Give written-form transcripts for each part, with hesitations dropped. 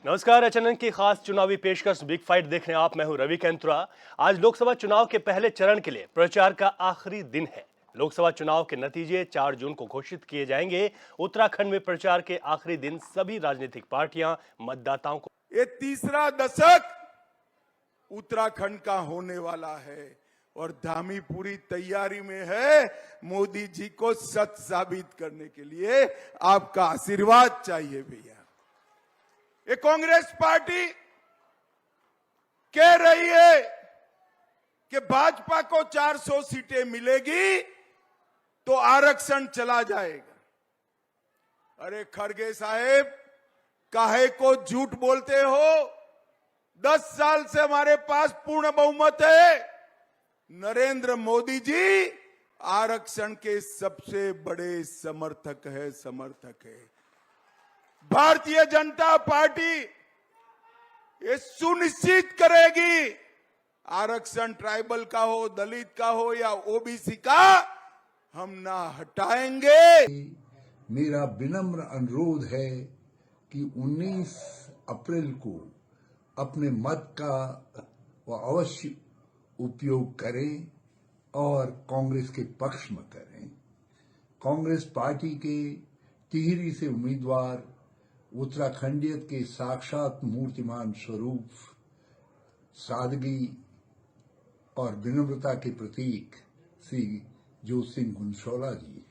नमस्कार। एचएनएन की खास चुनावी पेशकश बिग फाइट देख रहे हैं आप। मैं हूं रवि कैंत्रा। आज लोकसभा चुनाव के पहले चरण के लिए प्रचार का आखिरी दिन है। लोकसभा चुनाव के नतीजे 4 जून को घोषित किए जाएंगे। उत्तराखंड में प्रचार के आखिरी दिन सभी राजनीतिक पार्टियां मतदाताओं को ये तीसरा दशक उत्तराखंड का होने वाला है और धामी पूरी तैयारी में है। मोदी जी को सच साबित करने के लिए आपका आशीर्वाद चाहिए भैया। ये कांग्रेस पार्टी कह रही है कि भाजपा को 400 सीटें मिलेगी तो आरक्षण चला जाएगा। अरे खड़गे साहेब, काहे को झूठ बोलते हो? 10 साल से हमारे पास पूर्ण बहुमत है। नरेंद्र मोदी जी आरक्षण के सबसे बड़े समर्थक है। भारतीय जनता पार्टी ये सुनिश्चित करेगी, आरक्षण ट्राइबल का हो, दलित का हो या ओबीसी का, हम ना हटाएंगे। मेरा विनम्र अनुरोध है कि 19 अप्रैल को अपने मत का वो अवश्य उपयोग करें और कांग्रेस के पक्ष में करें। कांग्रेस पार्टी के टिहरी से उम्मीदवार उत्तराखंडियत के साक्षात मूर्तिमान स्वरूप, सादगी और विनम्रता के प्रतीक श्री जोत सिंह गुनशोला जी हैं।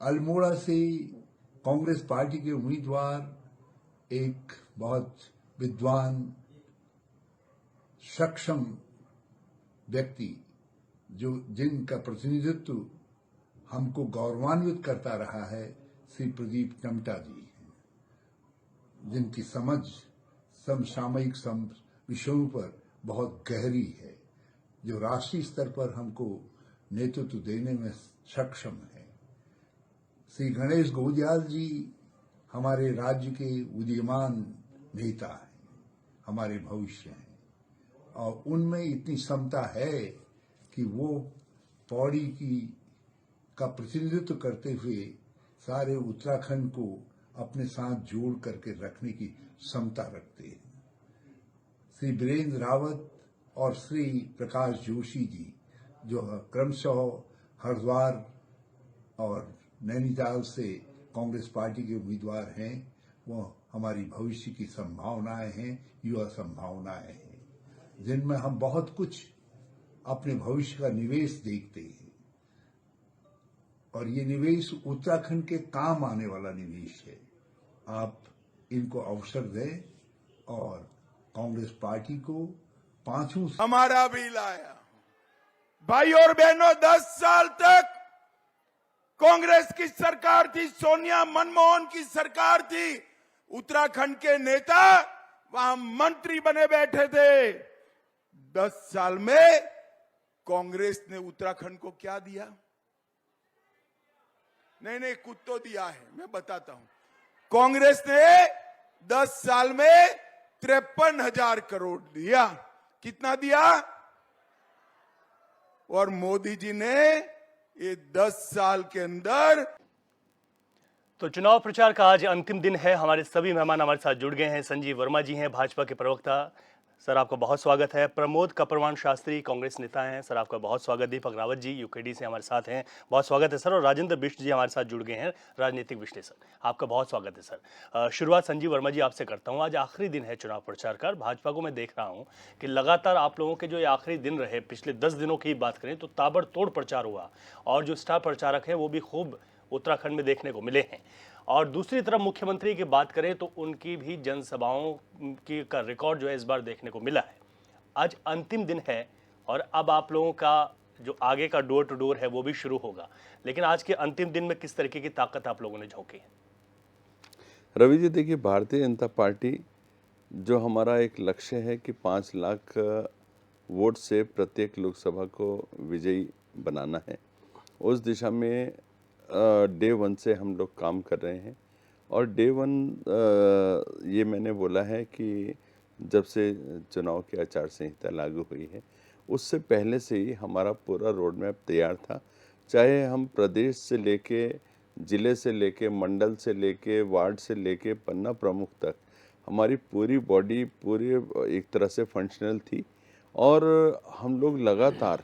अल्मोड़ा से कांग्रेस पार्टी के उम्मीदवार एक बहुत विद्वान, सक्षम व्यक्ति जिनका प्रतिनिधित्व हमको गौरवान्वित करता रहा है, श्री प्रदीप टमटा जी हैं, जिनकी समझ समसामयिक विषयों पर बहुत गहरी है, जो राष्ट्रीय स्तर पर हमको नेतृत्व देने में सक्षम है। श्री गणेश गोदियाल जी हमारे राज्य के उदीयमान नेता हैं, हमारे भविष्य हैं और उनमें इतनी क्षमता है कि वो पौड़ी का प्रतिनिधित्व करते हुए सारे उत्तराखंड को अपने साथ जोड़ करके रखने की क्षमता रखते हैं। श्री वीरेंद्र रावत और श्री प्रकाश जोशी जी, जो क्रमशः हरिद्वार और नैनीताल से कांग्रेस पार्टी के उम्मीदवार हैं, वो हमारी भविष्य की संभावनाएं हैं, युवा संभावनाएं हैं, जिनमें हम बहुत कुछ अपने भविष्य का निवेश देखते हैं और ये निवेश उत्तराखंड के काम आने वाला निवेश है। आप इनको अवसर दें और कांग्रेस पार्टी को पांचों हमारा भी लाया। भाई और बहनों, 10 साल तक कांग्रेस की सरकार थी, सोनिया मनमोहन की सरकार थी। उत्तराखंड के नेता वहां मंत्री बने बैठे थे। 10 साल में कांग्रेस ने उत्तराखंड को क्या दिया? नहीं, कुछ तो दिया है, मैं बताता हूं। कांग्रेस ने 10 साल में 53,000 करोड़ दिया। कितना दिया? और मोदी जी ने ये 10 साल के अंदर। तो चुनाव प्रचार का आज अंतिम दिन है। हमारे सभी मेहमान हमारे साथ जुड़ गए हैं। संजीव वर्मा जी हैं, भाजपा के प्रवक्ता, सर आपका बहुत स्वागत है। प्रमोद कपरवान शास्त्री, कांग्रेस नेता हैं, सर आपका बहुत स्वागत। दीपक रावत जी यूकेडी से हमारे साथ हैं, बहुत स्वागत है सर। और राजेंद्र बिष्ट जी हमारे साथ जुड़ गए हैं, राजनीतिक विश्लेषक, आपका बहुत स्वागत है सर। शुरुआत संजीव वर्मा जी आपसे करता हूं। आज आखिरी दिन है चुनाव प्रचार का। भाजपा को मैं देख रहा हूं कि लगातार आप लोगों के जो ये आखिरी दिन रहे, पिछले 10 दिनों की बात करें तो ताबड़तोड़ प्रचार हुआ और जो स्टार प्रचारक हैं वो भी खूब उत्तराखंड में देखने को मिले हैं। और दूसरी तरफ मुख्यमंत्री की बात करें तो उनकी भी जनसभाओं की का रिकॉर्ड जो है इस बार देखने को मिला है। आज अंतिम दिन है और अब आप लोगों का जो आगे का डोर टू डोर है वो भी शुरू होगा, लेकिन आज के अंतिम दिन में किस तरीके की ताकत आप लोगों ने झोंकी है? रवि जी, देखिए, भारतीय जनता पार्टी जो हमारा एक लक्ष्य है कि 5 लाख वोट से प्रत्येक लोकसभा को विजयी बनाना है, उस दिशा में डे 1 से हम लोग काम कर रहे हैं। और डे 1 ये मैंने बोला है कि जब से चुनाव की आचार संहिता लागू हुई है उससे पहले से ही हमारा पूरा रोड मैप तैयार था। चाहे हम प्रदेश से लेके जिले से लेके, मंडल से लेके, वार्ड से लेके पन्ना प्रमुख तक हमारी पूरी बॉडी पूरी एक तरह से फंक्शनल थी और हम लोग लगातार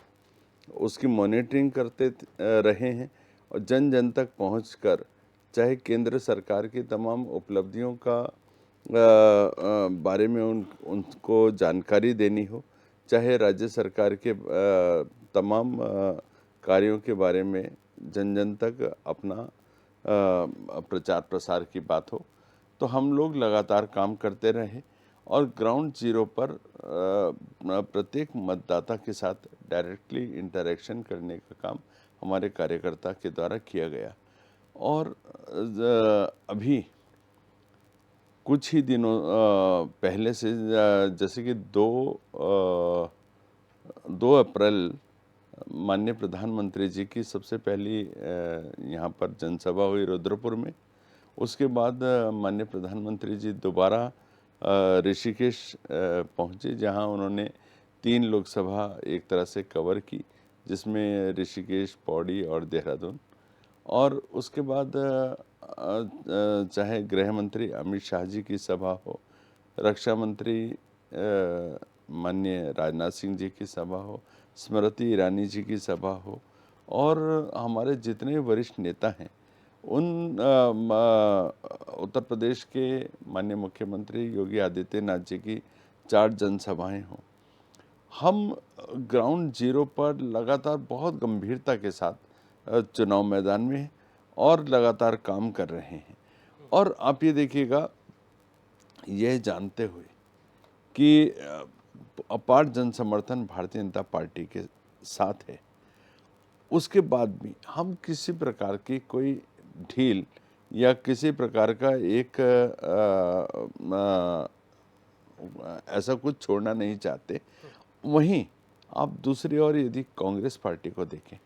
उसकी मॉनिटरिंग करते रहे हैं और जन जन तक पहुंचकर चाहे केंद्र सरकार की तमाम उपलब्धियों का बारे में उनको जानकारी देनी हो, चाहे राज्य सरकार के तमाम कार्यों के बारे में जन जन तक अपना प्रचार प्रसार की बात हो, तो हम लोग लगातार काम करते रहे और ग्राउंड जीरो पर प्रत्येक मतदाता के साथ डायरेक्टली इंटरेक्शन करने का काम हमारे कार्यकर्ता के द्वारा किया गया। और अभी कुछ ही दिनों पहले से जैसे कि 2 अप्रैल माननीय प्रधानमंत्री जी की सबसे पहली यहाँ पर जनसभा हुई रुद्रपुर में। उसके बाद माननीय प्रधानमंत्री जी दोबारा ऋषिकेश पहुँचे, जहाँ उन्होंने 3 लोकसभा एक तरह से कवर की, जिसमें ऋषिकेश, पौड़ी और देहरादून। और उसके बाद चाहे गृह मंत्री अमित शाह जी की सभा हो, रक्षा मंत्री माननीय राजनाथ सिंह जी की सभा हो, स्मृति ईरानी जी की सभा हो और हमारे जितने वरिष्ठ नेता हैं उन उत्तर प्रदेश के माननीय मुख्यमंत्री योगी आदित्यनाथ जी की 4 जनसभाएं हों, हम ग्राउंड जीरो पर लगातार बहुत गंभीरता के साथ चुनाव मैदान में हैं और लगातार काम कर रहे हैं। और आप ये देखिएगा, यह जानते हुए कि अपार जन समर्थन भारतीय जनता पार्टी के साथ है, उसके बाद भी हम किसी प्रकार की कोई ढील या किसी प्रकार का एक ऐसा कुछ छोड़ना नहीं चाहते। वहीं आप दूसरी ओर यदि कांग्रेस पार्टी को देखें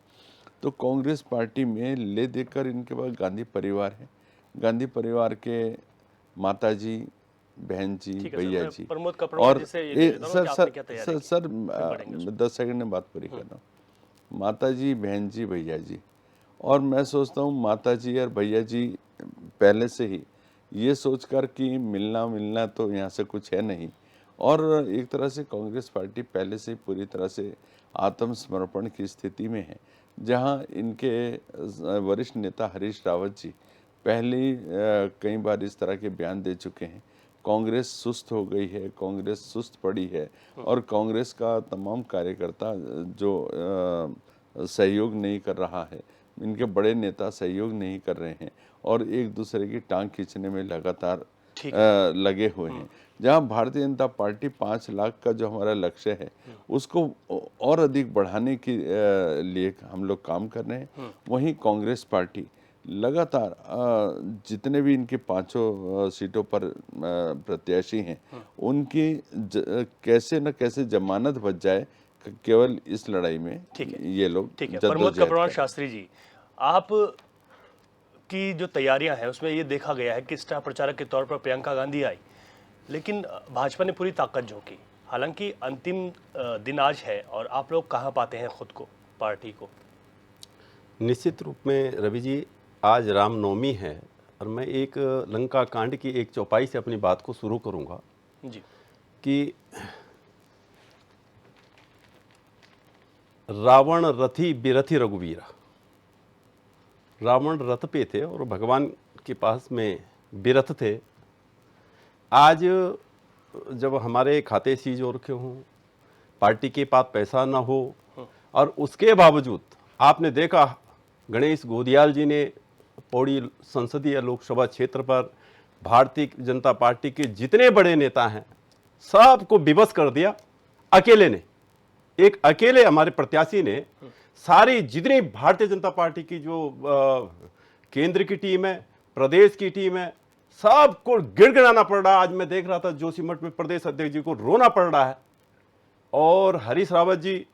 तो कांग्रेस पार्टी में ले देकर इनके पास गांधी परिवार है। गांधी परिवार के माता जी, बहन जी, भैया जी और सर 10 सेकंड में बात पूरी कर रहा हूँ। माता जी, बहन जी, भैया जी, और मैं सोचता हूँ माता जी और भैया जी पहले से ही ये सोचकर कि मिलना तो यहाँ से कुछ है नहीं, और एक तरह से कांग्रेस पार्टी पहले से पूरी तरह से आत्मसमर्पण की स्थिति में है, जहाँ इनके वरिष्ठ नेता हरीश रावत जी पहले कई बार इस तरह के बयान दे चुके हैं, कांग्रेस सुस्त हो गई है, कांग्रेस सुस्त पड़ी है और कांग्रेस का तमाम कार्यकर्ता जो सहयोग नहीं कर रहा है, इनके बड़े नेता सहयोग नहीं कर रहे हैं और एक दूसरे की टांग खींचने में लगातार लगे हुए हैं। जहां भारतीय जनता पार्टी 5 लाख का जो हमारा लक्ष्य है उसको और अधिक बढ़ाने के लिए हम लोग काम कर रहे हैं, वहीं कांग्रेस पार्टी लगातार जितने भी इनके 5 सीटों पर प्रत्याशी हैं उनकी कैसे न कैसे जमानत बच जाए, केवल इस लड़ाई में ये लोग प्रमोद कपरवान शास्त्री जी, आप की जो तैयारियां हैं उसमें ये देखा गया है कि स्टार प्रचारक के तौर पर प्रियंका गांधी आई, लेकिन भाजपा ने पूरी ताकत झोंकी। हालांकि अंतिम दिन आज है और आप लोग कहां पाते हैं खुद को, पार्टी को? निश्चित रूप में रवि जी, आज रामनवमी है और मैं एक लंका कांड की एक चौपाई से अपनी बात को शुरू करूंगा जी कि रावण रथी बिरथी रघुवीरा। रावण रथ पे थे और भगवान के पास में बिरथ थे। आज जब हमारे खाते सीज हो रखे हों, पार्टी के पास पैसा ना हो और उसके बावजूद आपने देखा गणेश गोदियाल जी ने पौड़ी संसदीय लोकसभा क्षेत्र पर भारतीय जनता पार्टी के जितने बड़े नेता हैं सबको विवश कर दिया। अकेले ने, एक अकेले हमारे प्रत्याशी ने सारी जितनी भारतीय जनता पार्टी की जो केंद्र की टीम है, प्रदेश की टीम है, सबको गिड़गिड़ाना पड़ रहा है। आज मैं देख रहा था जोशीमठ में प्रदेश अध्यक्ष जी को रोना पड़ रहा है। और हरीश रावत जी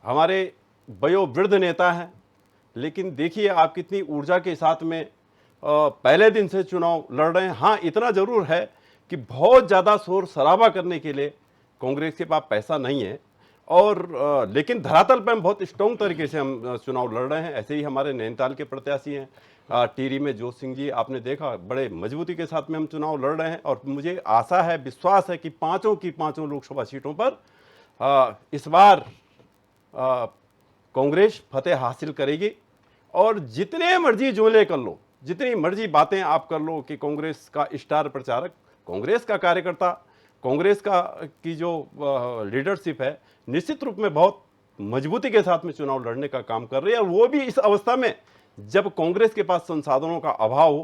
हमारे वयोवृद्ध नेता हैं, लेकिन देखिए आप कितनी ऊर्जा के साथ में पहले दिन से चुनाव लड़ रहे हैं। हाँ, इतना जरूर है कि बहुत ज़्यादा शोर शराबा करने के लिए कांग्रेस के पास पैसा नहीं है और लेकिन धरातल पे हम बहुत स्ट्रॉन्ग तरीके से हम चुनाव लड़ रहे हैं। ऐसे ही हमारे नैनीताल के प्रत्याशी हैं टिहरी में जोत सिंह जी, आपने देखा बड़े मजबूती के साथ में हम चुनाव लड़ रहे हैं। और मुझे आशा है, विश्वास है कि पांचों की पांचों लोकसभा सीटों पर इस बार कांग्रेस फतेह हासिल करेगी। और जितने मर्जी जोले कर लो, जितनी मर्जी बातें आप कर लो कि कांग्रेस का स्टार प्रचारक, कांग्रेस का कार्यकर्ता, कांग्रेस का की जो लीडरशिप है, निश्चित रूप में बहुत मजबूती के साथ में चुनाव लड़ने का काम कर रही है। और वो भी इस अवस्था में जब कांग्रेस के पास संसाधनों का अभाव हो,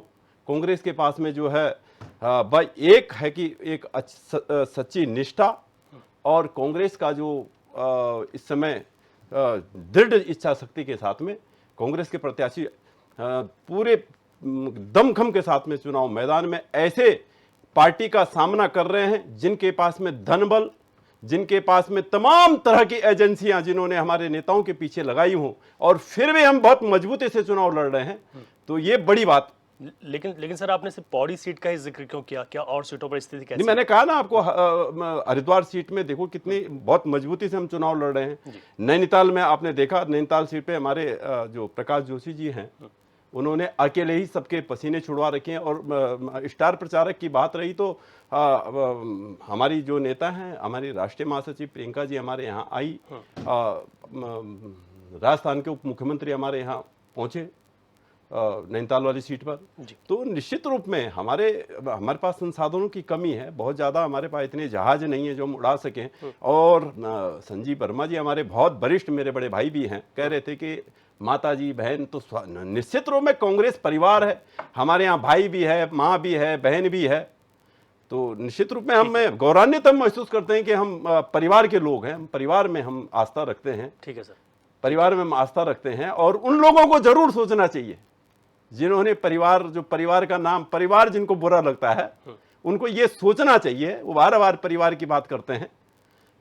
कांग्रेस के पास में जो है भाई एक है कि एक सच्ची निष्ठा, और कांग्रेस का जो इस समय दृढ़ इच्छा शक्ति के साथ में कांग्रेस के प्रत्याशी पूरे दमखम के साथ में चुनाव मैदान में ऐसे पार्टी का सामना कर रहे हैं जिनके पास में धन बल, जिनके पास में तमाम तरह की एजेंसियां जिन्होंने हमारे नेताओं के पीछे लगाई हों, और फिर भी हम बहुत मजबूती से चुनाव लड़ रहे हैं। तो ये बड़ी बात। लेकिन सर, आपने सिर्फ पौड़ी सीट का ही जिक्र क्यों किया? क्या और सीटों पर स्थिति कैसी? नहीं, मैंने कहा ना आपको, हरिद्वार सीट में देखो कितनी बहुत मजबूती से हम चुनाव लड़ रहे हैं। नैनीताल में आपने देखा, नैनीताल सीट पे हमारे जो प्रकाश जोशी जी हैं, उन्होंने अकेले ही सबके पसीने छुड़वा रखे हैं। और स्टार प्रचारक की बात रही तो हमारी जो नेता हैं, हमारी राष्ट्रीय महासचिव प्रियंका जी हमारे यहाँ आई, राजस्थान के उप मुख्यमंत्री हमारे यहाँ पहुँचे नैनीताल वाली सीट पर। तो निश्चित रूप में हमारे पास संसाधनों की कमी है बहुत ज़्यादा, हमारे पास इतने जहाज नहीं है जो हम उड़ा सकें। और संजीव वर्मा जी हमारे बहुत वरिष्ठ मेरे बड़े भाई भी हैं, कह रहे थे कि माता जी बहन, तो निश्चित रूप में कांग्रेस परिवार है, हमारे यहाँ भाई भी है, माँ भी है, बहन भी है। तो निश्चित रूप में हम गौरवान्वित महसूस करते हैं कि हम परिवार के लोग हैं, परिवार में हम आस्था रखते हैं। ठीक है सर, परिवार में हम आस्था रखते हैं। और उन लोगों को जरूर सोचना चाहिए जिन्होंने परिवार का नाम, परिवार जिनको बुरा लगता है, उनको ये सोचना चाहिए। वो बार बार परिवार की बात करते हैं,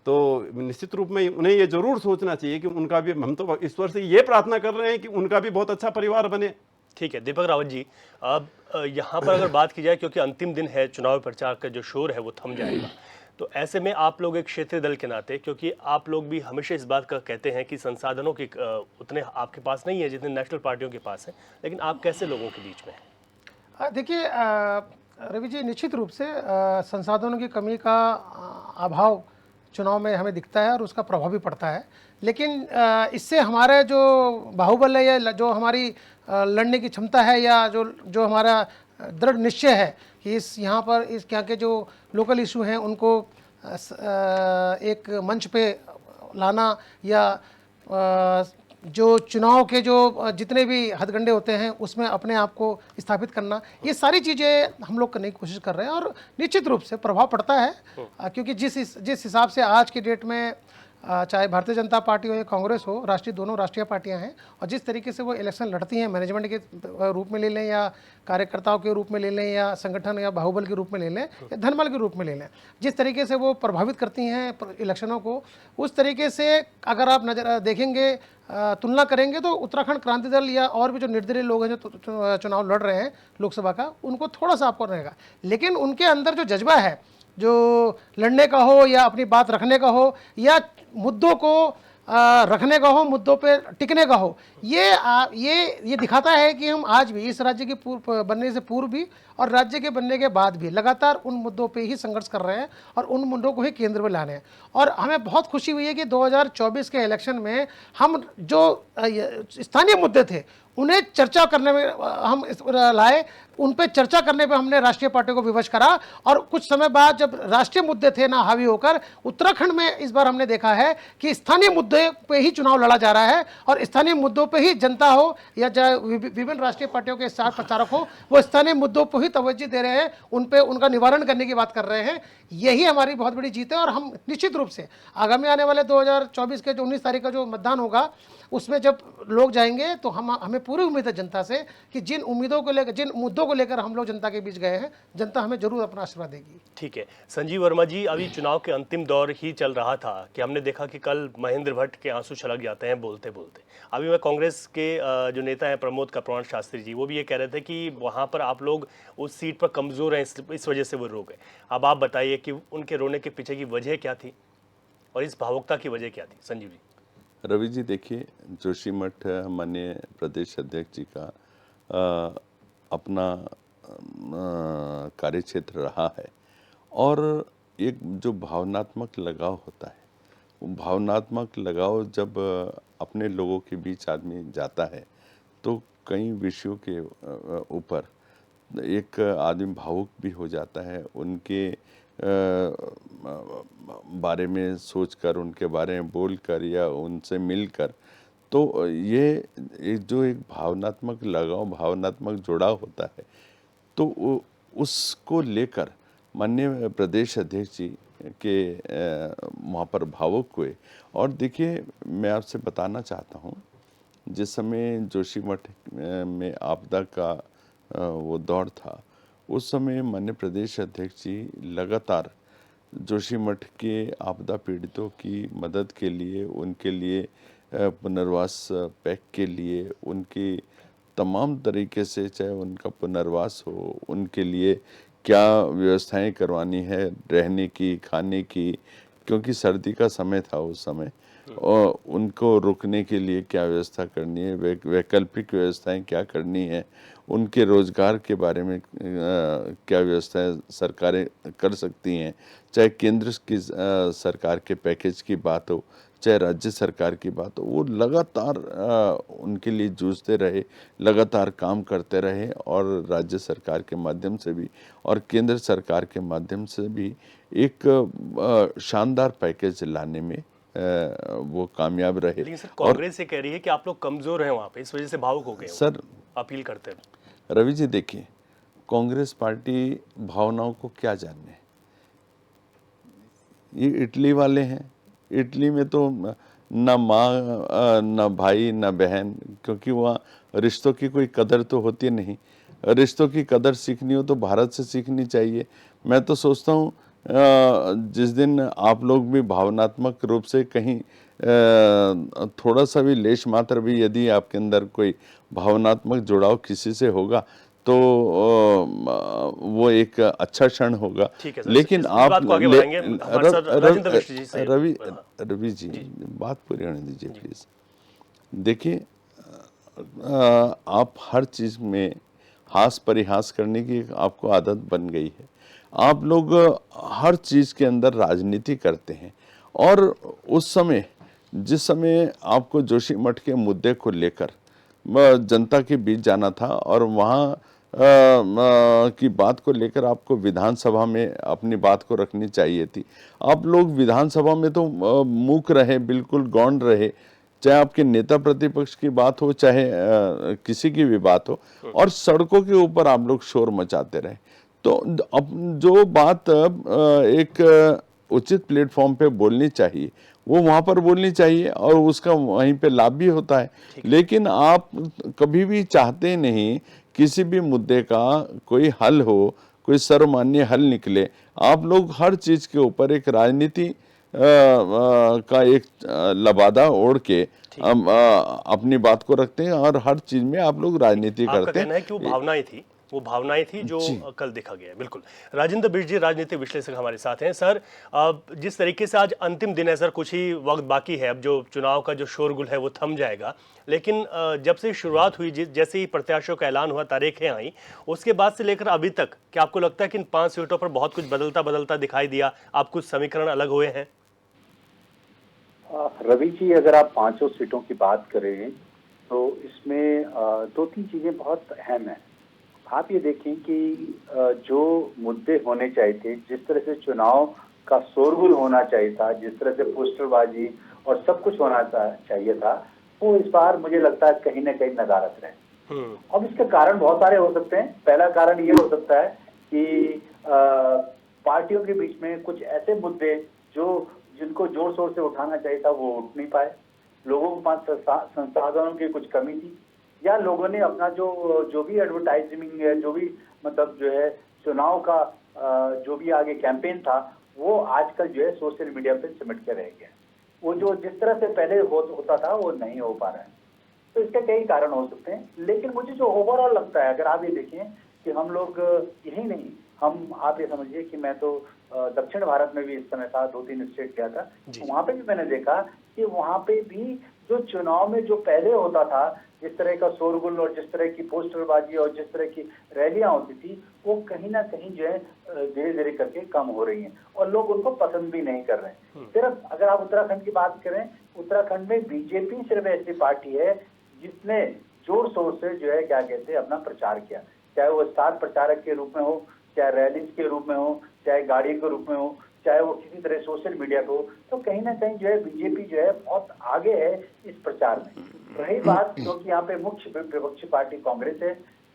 तो निश्चित रूप में उन्हें ये जरूर सोचना चाहिए कि उनका भी, हम तो ईश्वर से ये प्रार्थना कर रहे हैं कि उनका भी बहुत अच्छा परिवार बने। ठीक है दीपक रावत जी, अब यहाँ पर अगर बात की जाए, क्योंकि अंतिम दिन है, चुनाव प्रचार का जो शोर है वो थम जाएगा, तो ऐसे में आप लोग एक क्षेत्रीय दल के नाते, क्योंकि आप लोग भी हमेशा इस बात का कहते हैं कि संसाधनों के उतने आपके पास नहीं है जितने नेशनल पार्टियों के पास है, लेकिन आप कैसे लोगों के बीच में हैं? देखिए रवि जी, निश्चित रूप से संसाधनों की कमी का अभाव चुनाव में हमें दिखता है और उसका प्रभाव भी पड़ता है। लेकिन इससे हमारे जो बाहुबल है या जो हमारी लड़ने की क्षमता है या जो हमारा दृढ़ निश्चय है कि यहाँ पर इस क्या के जो लोकल इशू हैं उनको एक मंच पे लाना, या जो चुनाव के जो जितने भी हथकंडे होते हैं उसमें अपने आप को स्थापित करना, ये सारी चीज़ें हम लोग करने की कोशिश कर रहे हैं। और निश्चित रूप से प्रभाव पड़ता है, क्योंकि जिस हिसाब से आज की डेट में चाहे भारतीय जनता पार्टी हो या कांग्रेस हो, दोनों राष्ट्रीय पार्टियां हैं, और जिस तरीके से वो इलेक्शन लड़ती हैं, मैनेजमेंट के रूप में ले लें या कार्यकर्ताओं के रूप में ले लें या संगठन या बाहुबल के रूप में ले लें या धनबल के रूप में ले लें, जिस तरीके से वो प्रभावित करती हैं इलेक्शनों को, उस तरीके से अगर आप नजर देखेंगे, तुलना करेंगे तो उत्तराखंड क्रांति दल या और भी जो निर्दलीय लोग हैं जो चुनाव लड़ रहे हैं लोकसभा का, उनको थोड़ा सा आपको रहेगा। लेकिन उनके अंदर जो जज्बा है, जो लड़ने का हो या अपनी बात रखने का हो या मुद्दों को रखने का हो, मुद्दों पे टिकने का हो, ये दिखाता है कि हम आज भी इस राज्य के बनने से पूर्व भी और राज्य के बनने के बाद भी लगातार उन मुद्दों पे ही संघर्ष कर रहे हैं और उन मुद्दों को ही केंद्र में लाने हैं। और हमें बहुत खुशी हुई है कि 2024 के इलेक्शन में हम जो स्थानीय मुद्दे थे उन्हें चर्चा करने में हम लाए, उन पे चर्चा करने पे हमने राष्ट्रीय पार्टियों को विवश करा। और कुछ समय बाद जब राष्ट्रीय मुद्दे थे ना हावी होकर, उत्तराखंड में इस बार हमने देखा है कि स्थानीय मुद्दे पे ही चुनाव लड़ा जा रहा है और स्थानीय मुद्दों पे ही जनता हो या विभिन्न राष्ट्रीय पार्टियों के साथ प्रचारक हो, वो स्थानीय मुद्दों पर ही तवज्जो दे रहे हैं, उन पे उनका निवारण करने की बात कर रहे हैं। यही हमारी बहुत बड़ी जीत है। और हम निश्चित रूप से आगामी आने वाले 2024 के जो 19 तारीख का जो मतदान होगा, उसमें जब लोग जाएंगे तो हमें पूरी उम्मीद है जनता से कि जिन उम्मीदों को लेकर, जिन मुद्दों को लेकर हम लोग जनता के बीच गए हैं, जनता हमें जरूर अपना आशीर्वाद देगी। ठीक है संजीव वर्मा जी, अभी चुनाव के अंतिम दौर ही चल रहा था कि हमने देखा कि कल महेंद्र भट्ट के आंसू छलक जाते हैं बोलते बोलते। अभी मैं कांग्रेस के जो नेता हैं प्रमोद कपरवाण शास्त्री जी, वो भी ये कह रहे थे कि वहाँ पर आप लोग उस सीट पर कमजोर हैं, इस वजह से वो रो गए। अब आप बताइए कि उनके रोने के पीछे की वजह क्या थी? और इस भावुकता की वजह क्या थी? संजीव जी। रवि जी देखिए, जोशीमठ माननीय प्रदेश अध्यक्ष जी का अपना कार्य क्षेत्र रहा है, और एक जो भावनात्मक लगाव होता है, वो भावनात्मक लगाव जब अपने लोगों के बीच आदमी जाता है तो कई विषयों के ऊपर एक आदमी भावुक भी हो जाता है, उनके बारे में सोचकर, उनके बारे में बोलकर या उनसे मिलकर। तो ये जो एक भावनात्मक लगाव, भावनात्मक जुड़ाव होता है, तो उसको लेकर माननीय प्रदेश अध्यक्ष जी के वहाँ पर भावुक हुए। और देखिए, मैं आपसे बताना चाहता हूँ, जिस समय जोशीमठ में आपदा का वो दौर था, उस समय माननीय प्रदेश अध्यक्ष जी लगातार जोशीमठ के आपदा पीड़ितों की मदद के लिए, उनके लिए पुनर्वास पैक के लिए, उनकी तमाम तरीके से, चाहे उनका पुनर्वास हो, उनके लिए क्या व्यवस्थाएं करवानी है, रहने की, खाने की, क्योंकि सर्दी का समय था उस समय, और उनको रुकने के लिए क्या व्यवस्था करनी है, वैकल्पिक व्यवस्थाएं क्या करनी है, उनके रोजगार के बारे में क्या व्यवस्थाएं सरकारें कर सकती हैं, चाहे केंद्र की सरकार के पैकेज की बात हो, चाहे राज्य सरकार की बात हो, वो लगातार उनके लिए जूझते रहे, लगातार काम करते रहे, और राज्य सरकार के माध्यम से भी और केंद्र सरकार के माध्यम से भी एक शानदार पैकेज लाने में वो कामयाब रहे। लेकिन सर, कांग्रेस ये कह रही है कि आप लोग कमजोर हैं वहाँ पे, इस वजह से भावुक हो गए हो, सर अपील करते हैं। रवि जी देखिए, कांग्रेस पार्टी भावनाओं को क्या जाने, ये इटली वाले हैं। इटली में तो ना माँ, ना भाई, ना बहन, क्योंकि वहाँ रिश्तों की कोई कदर तो होती नहीं। रिश्तों की कदर सीखनी हो तो भारत से सीखनी चाहिए। मैं तो सोचता हूँ जिस दिन आप लोग भी भावनात्मक रूप से कहीं थोड़ा सा भी, लेश मात्र भी, यदि आपके अंदर कोई भावनात्मक जुड़ाव किसी से होगा, तो वो एक अच्छा क्षण होगा। ठीक है सर, लेकिन इस आप बात को आगे बढ़ाएंगे। हमारे साथ राजेंद्र मिश्र जी से। रवि जी, बात पूरी होने दीजिए प्लीज। देखिए, आप हर चीज में हास परिहास करने की आपको आदत बन गई है। आप लोग हर चीज के अंदर राजनीति करते हैं, और उस समय, जिस समय आपको जोशीमठ के मुद्दे को लेकर जनता के बीच जाना था, और वहाँ की बात को लेकर आपको विधानसभा में अपनी बात को रखनी चाहिए थी। आप लोग विधानसभा में तो मूक रहे, बिल्कुल गौण रहे, चाहे आपके नेता प्रतिपक्ष की बात हो, चाहे किसी की भी बात हो, और सड़कों के ऊपर आप लोग शोर मचाते रहे। तो अब जो बात एक उचित प्लेटफॉर्म पे बोलनी चाहिए, वो वहां पर बोलनी चाहिए, और उसका वहीं पे लाभ भी होता है। लेकिन आप कभी भी चाहते नहीं किसी भी मुद्दे का कोई हल हो, कोई सर्वमान्य हल निकले। आप लोग हर चीज के ऊपर एक राजनीति का एक लबादा ओढ़ के अपनी बात को रखते हैं, और हर चीज में आप लोग राजनीति आपका करते कहना है हैं। कि वो भावनाएं थी जो कल देखा गया है। बिल्कुल। राजेंद्र बिष्ट जी, राजनीतिक विश्लेषक हमारे साथ हैं। सर, जिस तरीके से आज अंतिम दिन है सर, कुछ ही वक्त बाकी है, अब जो चुनाव का जो शोरगुल है वो थम जाएगा, लेकिन जब से शुरुआत हुई, जैसे ही प्रत्याशियों का ऐलान हुआ, तारीखें आई, उसके बाद से लेकर अभी तक क्या आपको लगता है कि इन 5 सीटों पर बहुत कुछ बदलता दिखाई दिया? आप कुछ समीकरण अलग हुए हैं? रवि जी, अगर आप 5 सीटों की बात करें तो इसमें 2-3 चीजें बहुत अहम हैं। आप ये देखें कि जो मुद्दे होने चाहिए थे, जिस तरह से चुनाव का शोरगुल होना चाहिए था, जिस तरह से पोस्टरबाजी और सब कुछ होना चाहिए था, वो इस बार मुझे लगता है कहीं ना कहीं नदारद रहे। अब इसके कारण बहुत सारे हो सकते हैं। पहला कारण ये हो सकता है कि पार्टियों के बीच में कुछ ऐसे मुद्दे जिनको जोर शोर से उठाना चाहिए था, वो उठ नहीं पाए। लोगों के पास संसाधनों की कुछ कमी थी, या लोगों ने अपना जो भी एडवर्टाइजिंग है, जो भी मतलब जो है चुनाव का जो भी आगे कैंपेन था, वो आजकल जो है सोशल मीडिया पे सिमट के रह गया। वो जो जिस तरह से पहले होता था वो नहीं हो पा रहा है। तो इसके कई कारण हो सकते हैं, लेकिन मुझे जो ओवरऑल लगता है, अगर आप ये देखें कि हम लोग यही नहीं, आप ये समझिए कि मैं तो दक्षिण भारत में भी इस समय था, 2-3 स्टेट गया था, तो वहां पे भी मैंने देखा कि वहां पे भी जो चुनाव में जो पहले होता था, जिस तरह का शोरगुल और जिस तरह की पोस्टरबाजी और जिस तरह की रैलियां होती थी, वो कहीं ना कहीं जो है धीरे धीरे करके कम हो रही हैं और लोग उनको पसंद भी नहीं कर रहे हैं। सिर्फ अगर आप उत्तराखंड की बात करें, उत्तराखंड में बीजेपी सिर्फ ऐसी पार्टी है जिसने जोर शोर से जो है क्या कहते हैं अपना प्रचार किया, चाहे वो स्टार प्रचारक के रूप में हो, चाहे रैलीज के रूप में हो, चाहे गाड़ी के रूप में हो, चाहे वो किसी तरह सोशल मीडिया पे हो। तो कहीं ना कहीं जो है बीजेपी जो है बहुत आगे है इस प्रचार में। रही बात क्योंकि यहाँ पे मुख्य विपक्षी पार्टी कांग्रेस है,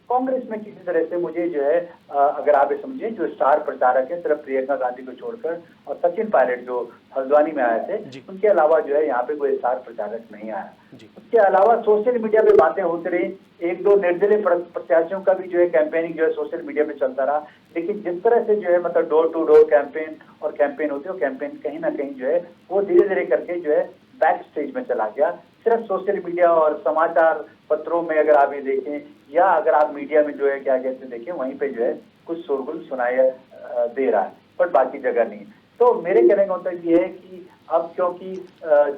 कांग्रेस में किसी तरह से मुझे जो है अगर आप ये समझे जो स्टार प्रचारक है सिर्फ प्रियंका गांधी को छोड़कर और सचिन पायलट जो हल्द्वानी में आए थे, उनके अलावा जो है यहाँ पे कोई स्टार प्रचारक नहीं आया। उसके अलावा सोशल मीडिया पे बातें होती रही, 1-2 निर्दलीय प्रत्याशियों का भी जो है कैंपेनिंग जो है सोशल मीडिया पे चलता रहा, लेकिन जिस तरह से जो है मतलब डोर टू डोर कैंपेन और कैंपेन होती है, वो कैंपेन कहीं ना कहीं जो है वो धीरे धीरे करके जो है बैक स्टेज में चला गया। सिर्फ सोशल मीडिया और समाचार पत्रों में अगर आप ये देखें या अगर आप मीडिया में जो है क्या कहते हैं देखें, वहीं पे जो है कुछ शोरगुल सुनाई दे रहा है, पर बाकी जगह नहीं। तो मेरे कहने का मतलब ये है कि अब क्योंकि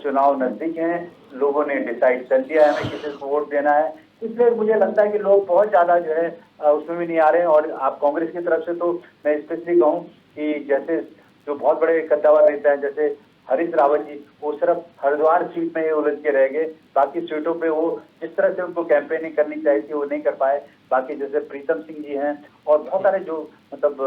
चुनाव नजदीक हैं, लोगों ने डिसाइड कर लिया है हमें किसी को वोट देना है, इसलिए मुझे लगता है कि लोग बहुत ज्यादा जो है उसमें भी नहीं आ रहे हैं। और आप कांग्रेस की तरफ से तो मैं स्पेशली कहूँ कि जैसे जो बहुत बड़े कद्दावर नेता हैं जैसे हरीश रावत जी, वो सिर्फ हरिद्वार सीट में ही उलझ के रह गए, बाकी सीटों पे वो जिस तरह से उनको कैंपेनिंग करनी चाहिए थी वो नहीं कर पाए। बाकी जैसे प्रीतम सिंह जी हैं और बहुत सारे जो मतलब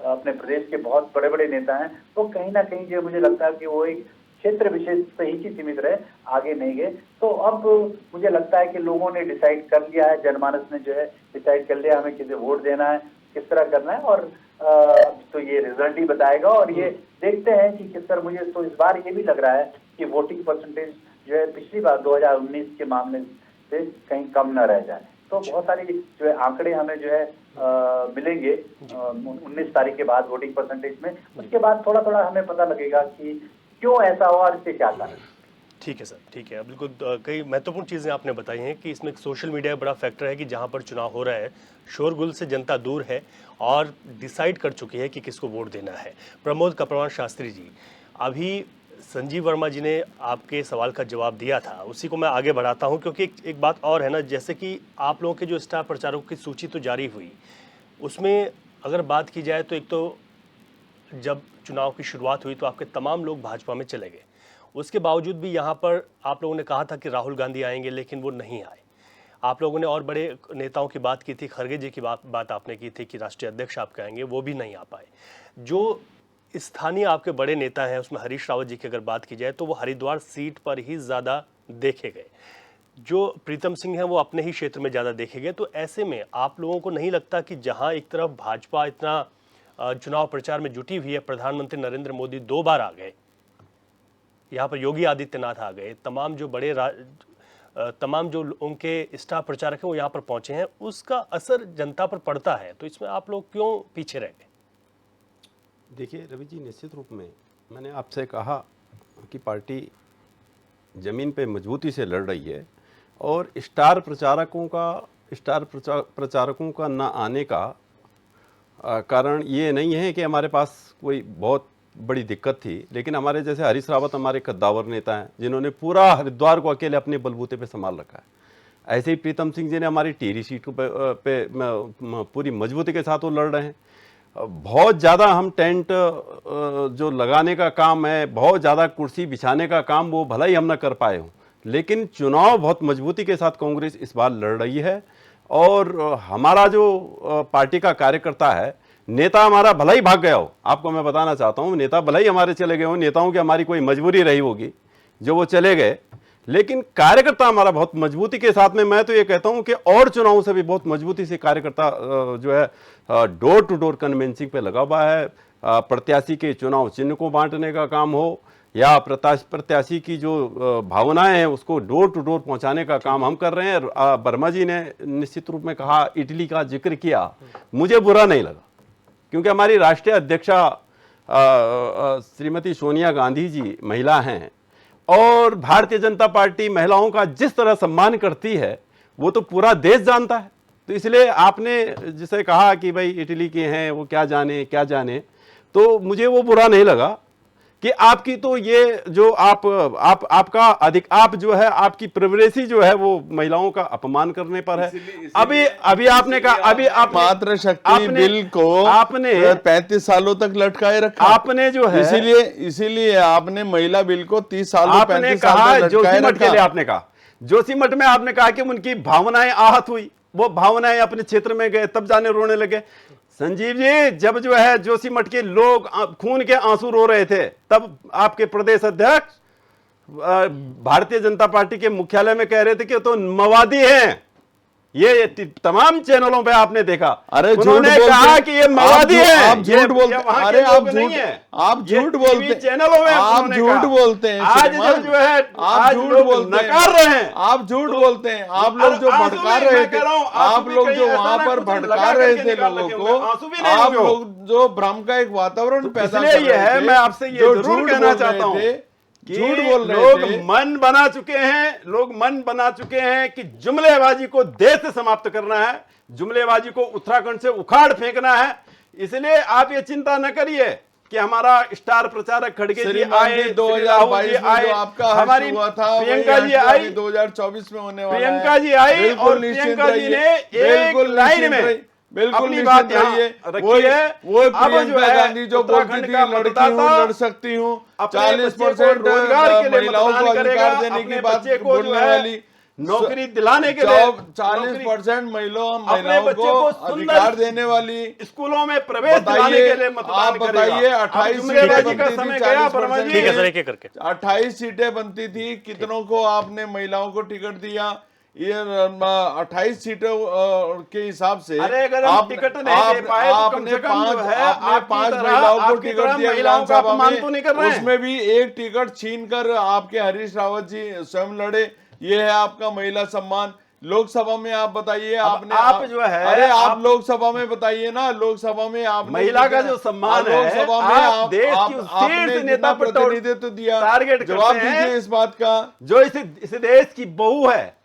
अपने प्रदेश के बहुत बड़े बड़े नेता हैं, वो कहीं ना कहीं जो मुझे लगता है कि वो एक क्षेत्र विशेष से ही सीमित रहे, आगे नहीं गए। तो अब मुझे लगता है कि लोगों ने डिसाइड कर लिया है, जनमानस ने जो है डिसाइड कर लिया हमें किसे वोट देना है, किस तरह करना है, और तो ये रिजल्ट ही बताएगा। और ये देखते हैं कि किस तरह, मुझे तो इस बार ये भी लग रहा है कि वोटिंग परसेंटेज जो है पिछली बार 2019 के मामले से कहीं कम न रह जाए। तो बहुत सारी जो है आंकड़े हमें जो है मिलेंगे 19 तारीख के बाद वोटिंग परसेंटेज में, उसके बाद थोड़ा थोड़ा हमें पता लगेगा कि क्यों ऐसा हुआ और इससे क्या कारण। ठीक है सर, ठीक है। बिल्कुल कई महत्वपूर्ण चीज़ें आपने बताई हैं कि इसमें सोशल मीडिया बड़ा फैक्टर है कि जहां पर चुनाव हो रहा है शोरगुल से जनता दूर है और डिसाइड कर चुकी है कि किसको वोट देना है। प्रमोद कपरवान शास्त्री जी, अभी संजीव वर्मा जी ने आपके सवाल का जवाब दिया था, उसी को मैं आगे बढ़ाता हूं क्योंकि एक बात और है ना, जैसे कि आप लोगों के जो स्टार प्रचारकों की सूची तो जारी हुई, उसमें अगर बात की जाए तो एक तो जब चुनाव की शुरुआत हुई तो आपके तमाम लोग भाजपा में चले गए, उसके बावजूद भी यहाँ पर आप लोगों ने कहा था कि राहुल गांधी आएंगे, लेकिन वो नहीं आए। आप लोगों ने और बड़े नेताओं की बात की थी, खरगे जी की बात आपने की थी कि राष्ट्रीय अध्यक्ष आपके आएंगे, वो भी नहीं आ पाए। जो स्थानीय आपके बड़े नेता हैं उसमें हरीश रावत जी की अगर बात की जाए तो वो हरिद्वार सीट पर ही ज़्यादा देखे गए, जो प्रीतम सिंह हैं वो अपने ही क्षेत्र में ज़्यादा देखे गए। तो ऐसे में आप लोगों को नहीं लगता कि जहाँ एक तरफ भाजपा इतना चुनाव प्रचार में जुटी हुई है, प्रधानमंत्री नरेंद्र मोदी 2 बार आ गए, यहाँ पर योगी आदित्यनाथ आ गए, तमाम जो उनके स्टार प्रचारक हैं वो यहाँ पर पहुंचे हैं, उसका असर जनता पर पड़ता है, तो इसमें आप लोग क्यों पीछे रह गए? देखिए रवि जी, निश्चित रूप में मैंने आपसे कहा कि पार्टी ज़मीन पे मजबूती से लड़ रही है और स्टार प्रचारकों का ना आने का कारण ये नहीं है कि हमारे पास कोई बहुत बड़ी दिक्कत थी, लेकिन हमारे जैसे हरीश रावत हमारे कद्दावर नेता हैं जिन्होंने पूरा हरिद्वार को अकेले अपने बलबूते पे संभाल रखा है। ऐसे ही प्रीतम सिंह जी ने हमारी टिहरी सीट पे पूरी मजबूती के साथ वो लड़ रहे हैं। बहुत ज़्यादा हम टेंट जो लगाने का काम है, बहुत ज़्यादा कुर्सी बिछाने का काम, वो भला ही हम ना कर पाए हों, लेकिन चुनाव बहुत मजबूती के साथ कांग्रेस इस बार लड़ रही है। और हमारा जो पार्टी का कार्यकर्ता है, नेता हमारा भला ही भाग गया हो, आपको मैं बताना चाहता हूँ, नेता भला ही हमारे चले गए हो, नेताओं की हमारी कोई मजबूरी रही होगी जो वो चले गए, लेकिन कार्यकर्ता हमारा बहुत मजबूती के साथ में, मैं तो ये कहता हूँ कि और चुनावों से भी बहुत मजबूती से कार्यकर्ता जो है डोर टू डोर कन्वेंसिंग पे लगा हुआ है। प्रत्याशी के चुनाव चिन्ह को बांटने का काम हो या प्रत्याशी की जो भावनाएं हैं उसको डोर टू डोर पहुंचाने का काम हम कर रहे हैं। वर्मा जी ने निश्चित रूप में कहा, इटली का जिक्र किया, मुझे बुरा नहीं लगा, क्योंकि हमारी राष्ट्रीय अध्यक्षा श्रीमती सोनिया गांधी जी महिला हैं और भारतीय जनता पार्टी महिलाओं का जिस तरह सम्मान करती है वो तो पूरा देश जानता है। तो इसलिए आपने जिसे कहा कि भाई इटली के हैं वो क्या जाने, तो मुझे वो बुरा नहीं लगा कि आपकी तो ये जो आपका आप जो है आपकी प्रिविलेजी जो है वो महिलाओं का अपमान करने पर है। अभी आपने कहा अभी आप मातृ शक्ति बिल को आपने 35 सालों तक लटकाए रखा। आपने जो है इसीलिए आपने महिला बिल को 30 सालों आपने 35 साल कहा तक लटकाए जोशीमठ के लिए रखा। आपने कहा जोशीमठ में आपने कहा कि उनकी भावनाएं आहत हुई, वो भावनाएं अपने क्षेत्र में गए तब जाने रोने लगे। संजीव जी, जब जो है जोशीमठ के लोग खून के आंसू रो रहे थे तब आपके प्रदेश अध्यक्ष भारतीय जनता पार्टी के मुख्यालय में कह रहे थे कि तो मवादी हैं। ये तमाम चैनलों पे आपने देखा। अरे उन्होंने झूठ बोलते कहा कि ये मवादी हैं। आप झूठ बोलते अरे आप झूठ बोलते चैनलों में आप झूठ बोलते हैं। आज जब जो है आप झूठ बोलते नकार रहे हैं, आप झूठ बोलते हैं। आप लोग जो भड़का रहे थे, आप लोग जो वहां पर भड़का रहे थे लोगों को, आप लोग जो भ्रम का एक वातावरण पैदा कर इसलिए रहे थे, मैं आपसे ये जरूर कहना चाहता हूं झूठ बोल रहे लोग थे। मन बना चुके हैं कि जुमलेबाजी को देश से समाप्त करना है, जुमलेबाजी को उत्तराखंड से उखाड़ फेंकना है। इसलिए आप ये चिंता न करिए कि हमारा स्टार प्रचारक खड़गे जी आए, 2022 में जो आपका हमारी हुआ था प्रियंका जी आई, 2024 में होने वाला है। प्रियंका जी आई और प्रियंका जी ने एक लाइन में बिल्कुल अपनी बात निश्चित रहिए। रखी है। वो अब जो प्रियंका है गांधी जो बोलती उत्तराखंड थी का लड़की मतदाता हूँ, लड़ सकती हूँ, अपने 40% रोजगार के लिए महिलाओं को मतदान करेगा, अधिकार देने की अपने बात बच्चे को जो बोलने है वाली, नौकरी दिलाने के लिए 40% महिलाओं बच्चे को को सुंदर अधिकार देने वाली। स्कूलों में प्रवेश दिलाने के लिए मतदान आप बताइए, 28 जुमलेबाजी का सीटें समय बनती थी, गया वर्मा 40% जी। ठीक है सर, एक एक करके 28 सीटें बनती थी, कितनों को आपने महिलाओं को टिकट दिया? ये 28 सीटों के हिसाब से अरे अगर हम टिकट नहीं दे पाए तो कम से कम जो है आपने 5 महिलाओं को टिकट दिया महिलाओं का विधानसभा अपमान तो नहीं कर में, रहे हैं। उसमें भी एक टिकट छीनकर आपके हरीश रावत जी स्वयं लड़े। ये है आपका महिला सम्मान। लोकसभा में आप बताइए, आपने आप जो है अरे आप लोकसभा में बताइए ना, लोकसभा में आपने महिला का जो सम्मान है, लोकसभा में आप देश की उस आपने शीर्ष नेता पर प्रतिनिधित्व दिया, टारगेट जवाब करते हैं दीजिए इस बात का। जो इस देश की बहू है।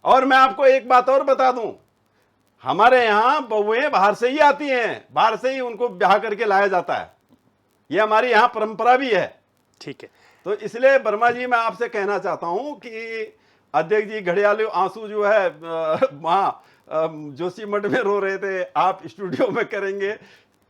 और मैं आपको एक बात और बता दूं, हमारे यहां बहुएं बाहर से ही आती हैं, बाहर से ही उनको ब्याह करके लाया जाता है। ये हमारी यहां परंपरा भी है। ठीक है। तो इसलिए वर्मा जी, मैं आपसे कहना चाहता हूं कि अध्यक्ष जी घड़ियाली आंसू जो है वहां जोशीमठ में रो रहे थे, आप स्टूडियो में करेंगे।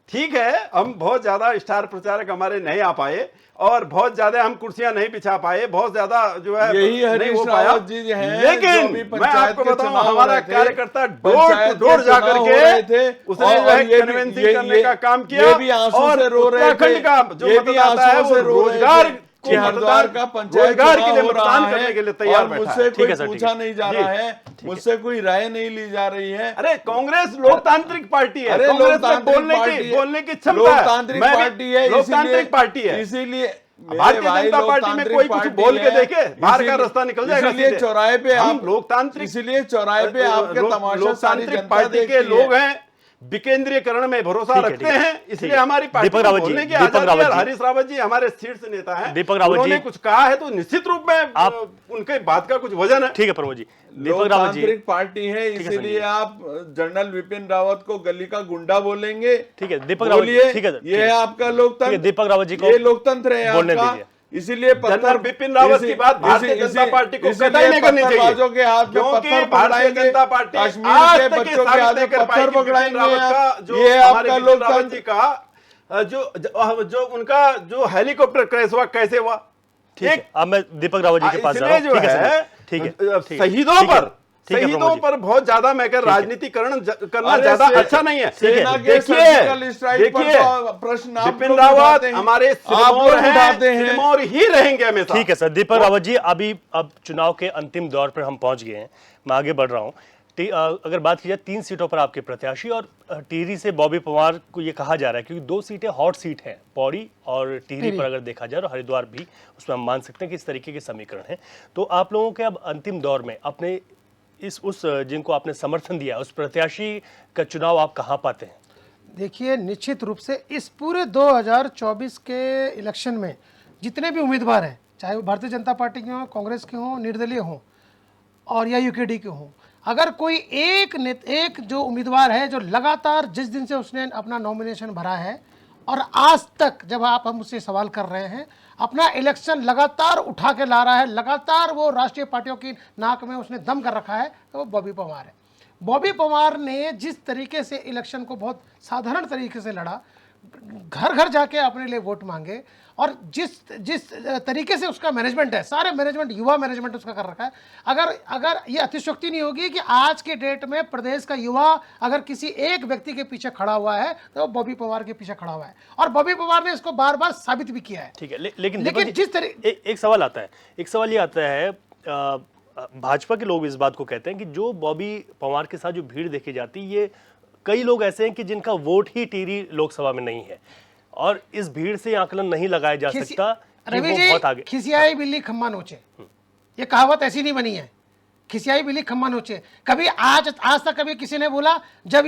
ठीक है, हम बहुत ज्यादा स्टार प्रचारक हमारे नहीं आ पाए और बहुत ज्यादा हम कुर्सियां नहीं बिछा पाए, बहुत ज्यादा जो है यही नहीं हरीश हो पाया। रावत जी हैं, लेकिन जो अभी मैं पंचायत आपको के बताऊं, चुनाव हो हमारा रहे थे, कार्यकर्ता डोर पंचायत टू डोर के जा चुनाव हो करके रहे थे, उसने और जो है ये भी- कन्विंसिंग करने का काम किया। ये भी आंसू और से रो रहे थे, उत्तराखंड का जो ये भी मतदाता है आंसू वो से रो रहे रोजगार थे को कि हरिद्वार का पंचायत रोजगार के लिए चुनाव हो रहा मतदान है करने के लिए तैयार और बैठा मुझसे है। ठीक है कोई सर, ठीक पूछा है। नहीं जा जी, रहा है, मुझसे कोई राय नहीं ली जा रही है। अरे कांग्रेस लोकतांत्रिक पार्टी है, अरे कांग्रेस में लोकतांत्रिक बोलने पार्टी की क्षमता है। लोकतांत्रिक मैं भी- पार्टी है, लोकतांत्रिक पार्टी है। इसीलिए भारतीय जनता पार्टी में कोई कुछ बोल के देखे, बाहर का रास्ता निकल जाएगा। इसीलिए सीधे। चौराहे पे हम आप लोकतांत्रिक इसीलिए चौराहे पे आपके तमाशा सारी लोकतांत्रिक जनता पार्टी देखती के है। लोग हैं, विकेंद्रीकरण में भरोसा ठीक है, रखते ठीक है, हैं, ठीक इसलिए है। हमारी पार्टी दीपक को रावत जी, बोलने की दीपक आजादी रावत है। जी। हरीश रावत जी हमारे शीर्ष नेता हैं, दीपक रावत जी। उन्होंने कुछ कहा है तो निश्चित रूप में उनके बात का कुछ वजन है। ठीक है प्रमोद जी। दीपक रावत जी, लोकतांत्रिक पार्टी है, इसीलिए आप जनरल विपिन रावत को गली का गुंडा बोलेंगे। ठीक है दीपक रावत जी, बोलिए, ठीक है सर, ये ठीक है है। आपका ठीक है, लोकतंत्र, दीपक रावत जी को ये लोकतंत्र है बोलने आपका। दीजिए। इसीलिए जनरल बिपिन रावत की बात भारतीय जनता पार्टी को कतई नहीं करनी चाहिए, पत्थरबाजों के हाथ में क्योंकि पत्थर भारतीय पकड़ाएंगे, जनता पार्टी कश्मीर आज के तक ये बच्चों के साबित हाथ नहीं में कर पाई पत्थर कि बिपिन पकड़ाएंगे रावत का आप। जो ये हमारे आपका बिपिन रावत जी लोकतंत्र। का जो उनका जो हेलीकॉप्टर क्रैश हुआ कैसे हुआ। ठीक है, अब मैं दीपक रावत जी के पास जा रहा इसलिए हूं। जो ठीक है है सर, ठीक है, ठीक है, शहीदों ठीक है, पर ठीक है, शहीदों प्रमोद जी। पर बहुत ज्यादा मैं कह राजनीतिकरण करना अरे ज्यादा से- अच्छा नहीं है। सेना के देखिए सर्जिकल स्ट्राइक पर देखिए तो प्रश्न आप बिपिन लोग रावत उठाते हैं। हमारे आप सिरमौर लोग उठाते हैं, हैं। सिरमौर ही रहेंगे हमेशा। ठीक है सर, दीपक रावत जी, अभी अब चुनाव के अंतिम दौर पर हम पहुंच गए हैं, मैं आगे बढ़ रहा हूं। अगर बात की जाए 3 सीटों पर आपके प्रत्याशी और टिहरी से बॉबी पवार को ये कहा जा रहा है क्योंकि 2 सीटें हॉट सीट हैं, पौड़ी और टिहरी पर अगर देखा जाए, और हरिद्वार भी, उसमें हम मान सकते हैं कि इस तरीके के समीकरण हैं। तो आप लोगों के अब अंतिम दौर में अपने जिनको आपने समर्थन दिया उस प्रत्याशी का चुनाव आप कहाँ पाते हैं? देखिए, निश्चित रूप से इस पूरे 2024 के इलेक्शन में जितने भी उम्मीदवार हैं, चाहे वो भारतीय जनता पार्टी के हों, कांग्रेस के हों, निर्दलीय हों और या यूकेडी के हों, अगर कोई एक जो उम्मीदवार है जो लगातार जिस दिन से उसने अपना नॉमिनेशन भरा है और आज तक जब आप हम उससे सवाल कर रहे हैं, अपना इलेक्शन लगातार उठा के ला रहा है, लगातार वो राष्ट्रीय पार्टियों की नाक में उसने दम कर रखा है, तो वो बॉबी पवार है। बॉबी पवार ने जिस तरीके से इलेक्शन को बहुत साधारण तरीके से लड़ा, घर घर जाके अपने लिए वोट मांगे, और जिस तरीके से उसका मैनेजमेंट है, सारे मैनेजमेंट युवा मैनेजमेंट उसका कर रखा है। अगर ये अतिशयोक्ति नहीं होगी कि आज के डेट में प्रदेश का युवा अगर किसी एक व्यक्ति के पीछे खड़ा हुआ है तो बॉबी पवार के पीछे खड़ा हुआ है, और बॉबी पवार ने इसको बार बार साबित भी किया है। ठीक है, लेकिन लेकिन जिस तरीके एक सवाल आता है, एक सवाल ये आता है, भाजपा के लोग इस बात को कहते हैं कि जो बॉबी पवार के साथ जो भीड़ देखी जाती है, ये कई लोग ऐसे हैं कि जिनका वोट ही टिहरी लोकसभा में नहीं है, और इस भीड़ से आकलन नहीं लगाया जा सकता कि रवि वो जी, बहुत आगे। खिसियाई बिल्ली खम्मा नोचे, ये कहावत ऐसी नहीं बनी है, खिसियाई बिल्ली खम्मा नोचे। कभी आज तक कभी किसी ने बोला, जब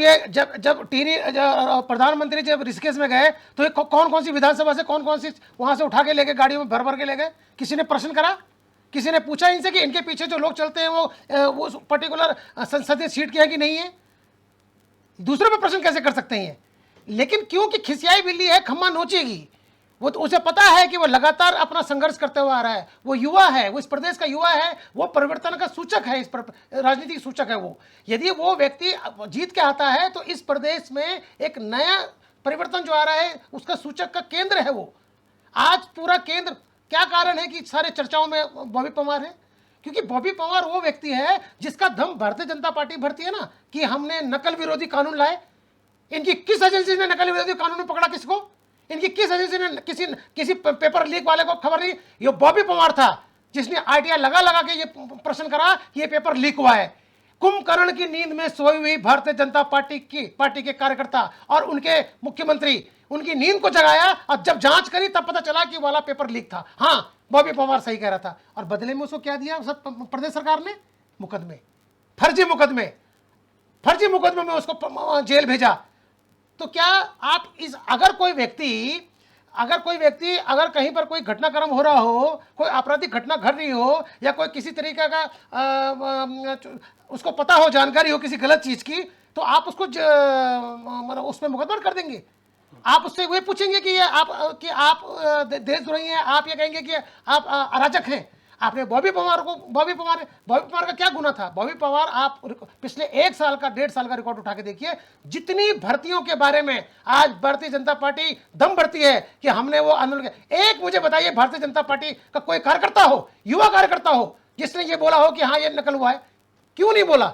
टिहरी प्रधानमंत्री जब ऋषिकेश में गए तो कौन कौन सी विधानसभा से कौन कौन सी वहां से उठा के ले गए, गाड़ियों में भर भर के ले गए? किसी ने प्रश्न करा? किसी ने पूछा इनसे कि इनके पीछे जो लोग चलते हैं वो पर्टिकुलर संसदीय सीट के है कि नहीं है? दूसरे पर प्रश्न कैसे कर सकते हैं? लेकिन क्योंकि खिसियाई बिल्ली है, खम्मा नोचेगी। वो तो उसे पता है कि वो लगातार अपना संघर्ष करते हुए आ रहा है, वो युवा है, वो इस प्रदेश का युवा है, वो परिवर्तन का सूचक है, इस राजनीतिक सूचक है वो। यदि वो व्यक्ति जीत के आता है तो इस प्रदेश में एक नया परिवर्तन जो आ रहा है उसका सूचक का केंद्र है वो। आज पूरा केंद्र, क्या कारण है कि सारे चर्चाओं में बॉबी पवार है? क्योंकि बॉबी पवार वो व्यक्ति है जिसका दम भारतीय जनता पार्टी भरती है ना, कि हमने नकल विरोधी कानून लाए। इनकी किस एजेंसी ने नकल विरोधी कानून में पकड़ा किसको? इनकी किस एजेंसी ने किसी पेपर लीक वाले को खबर दी? ये बॉबी पवार था जिसने आईटीआई लगा के ये प्रश्न करा कि ये पेपर लीक हुआ है। कुंभकर्ण की नींद में सोई हुई भारतीय जनता पार्टी के कार्यकर्ता और उनके मुख्यमंत्री उनकी नींद को जगाया, और जब जांच करी तब पता चला कि वाला पेपर लीक था। हाँ, बॉबी पवार सही कह रहा था। और बदले में उसको क्या दिया प्रदेश सरकार ने? मुकदमे, फर्जी मुकदमे में उसको जेल भेजा। तो क्या आप अगर कोई व्यक्ति अगर कहीं पर कोई घटनाक्रम हो रहा हो, कोई आपराधिक घटना घट रही हो, या कोई किसी तरीके का उसको पता हो, जानकारी हो किसी गलत चीज की, तो आप उसको मतलब उसमें मुकदमा कर देंगे? आप उससे वही पूछेंगे कि आप देशद्रोही हैं, आप ये कहेंगे कि आप अराजक हैं? आपने बॉबी पवार का क्या गुना था? बॉबी पवार, आप पिछले 1 साल का 1.5 साल का रिकॉर्ड उठा के देखिए, जितनी भर्तियों के बारे में आज भारतीय जनता पार्टी दम भरती है कि हमने वो आंदोलन किया। एक मुझे बताइए भारतीय जनता पार्टी का कोई कार्यकर्ता हो, युवा कार्यकर्ता हो, जिसने ये बोला हो कि हाँ ये नकल हुआ है? क्यों नहीं बोला?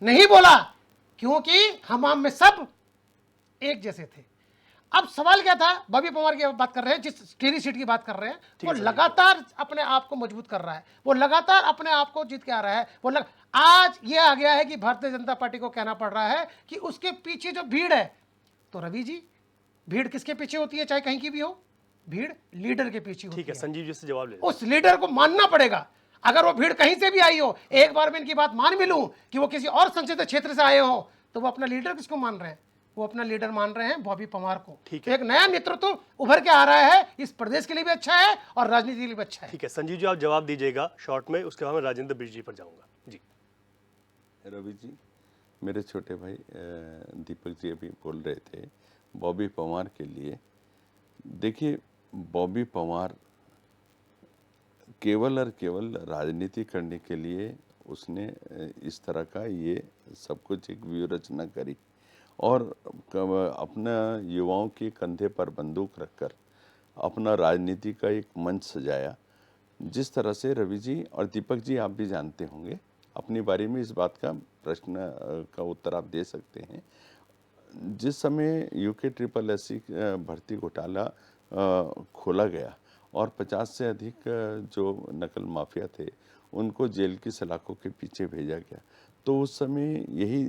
नहीं बोला, क्योंकि हम में सब एक जैसे थे। अब सवाल क्या था? बॉबी पवार की बात कर रहे हैं, जिस टिहरी सीट की बात कर रहे हैं, वो लगातार अपने आप को मजबूत कर रहा है, वो लगातार अपने आप को जीत के आ रहा है। आज ये आ गया है कि भारतीय जनता पार्टी को कहना पड़ रहा है कि उसके पीछे जो भीड़ है, तो रवि जी, भीड़ किसके पीछे होती है? चाहे कहीं की भी हो, भीड़ लीडर के पीछे होती है। ठीक है, संजीव जी से जवाब ले। उस लीडर को मानना पड़ेगा। अगर वो भीड़ कहीं से भी आई हो, एक बार में इनकी बात मान भी लूं कि वो किसी और संसदीय क्षेत्र से आए हो, तो वो अपना लीडर किसको मान रहे हैं? वो अपना लीडर मान रहे हैं बॉबी पवार को। ठीक है। एक नया नेतृत्व उभर के आ रहा है, इस प्रदेश के लिए भी अच्छा है और राजनीति के लिए भी अच्छा है। ठीक है, संजीव जी आप जवाब दीजिएगा शॉर्ट में, उसके बाद मैं राजेंद्र बिज जी पर जाऊंगा। जी रवि जी, मेरे छोटे भाई दीपक जी अभी बोल रहे थे बॉबी पवार के लिए। देखिए, बॉबी पवार केवल और केवल राजनीति करने के लिए उसने इस तरह का ये सब कुछ एक व्यूह रचना करी और अपना युवाओं के कंधे पर बंदूक रखकर अपना राजनीति का एक मंच सजाया। जिस तरह से रवि जी और दीपक जी आप भी जानते होंगे, अपनी बारी में इस बात का प्रश्न का उत्तर आप दे सकते हैं। जिस समय यूके SSS भर्ती घोटाला खोला गया और 50 से अधिक जो नकल माफिया थे उनको जेल की सलाखों के पीछे भेजा गया, तो उस समय यही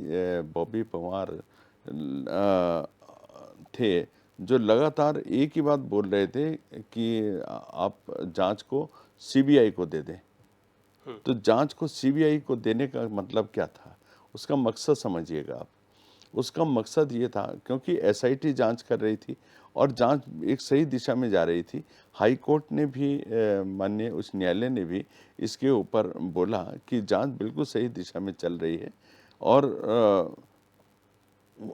बॉबी पवार थे जो लगातार एक ही बात बोल रहे थे कि आप जांच को CBI को दे दें। तो जांच को CBI को देने का मतलब क्या था? उसका मकसद समझिएगा आप। उसका मकसद ये था क्योंकि SIT जांच कर रही थी और जांच एक सही दिशा में जा रही थी। हाई कोर्ट ने भी माननीय उच्च न्यायालय ने भी इसके ऊपर बोला कि जांच बिल्कुल सही दिशा में चल रही है और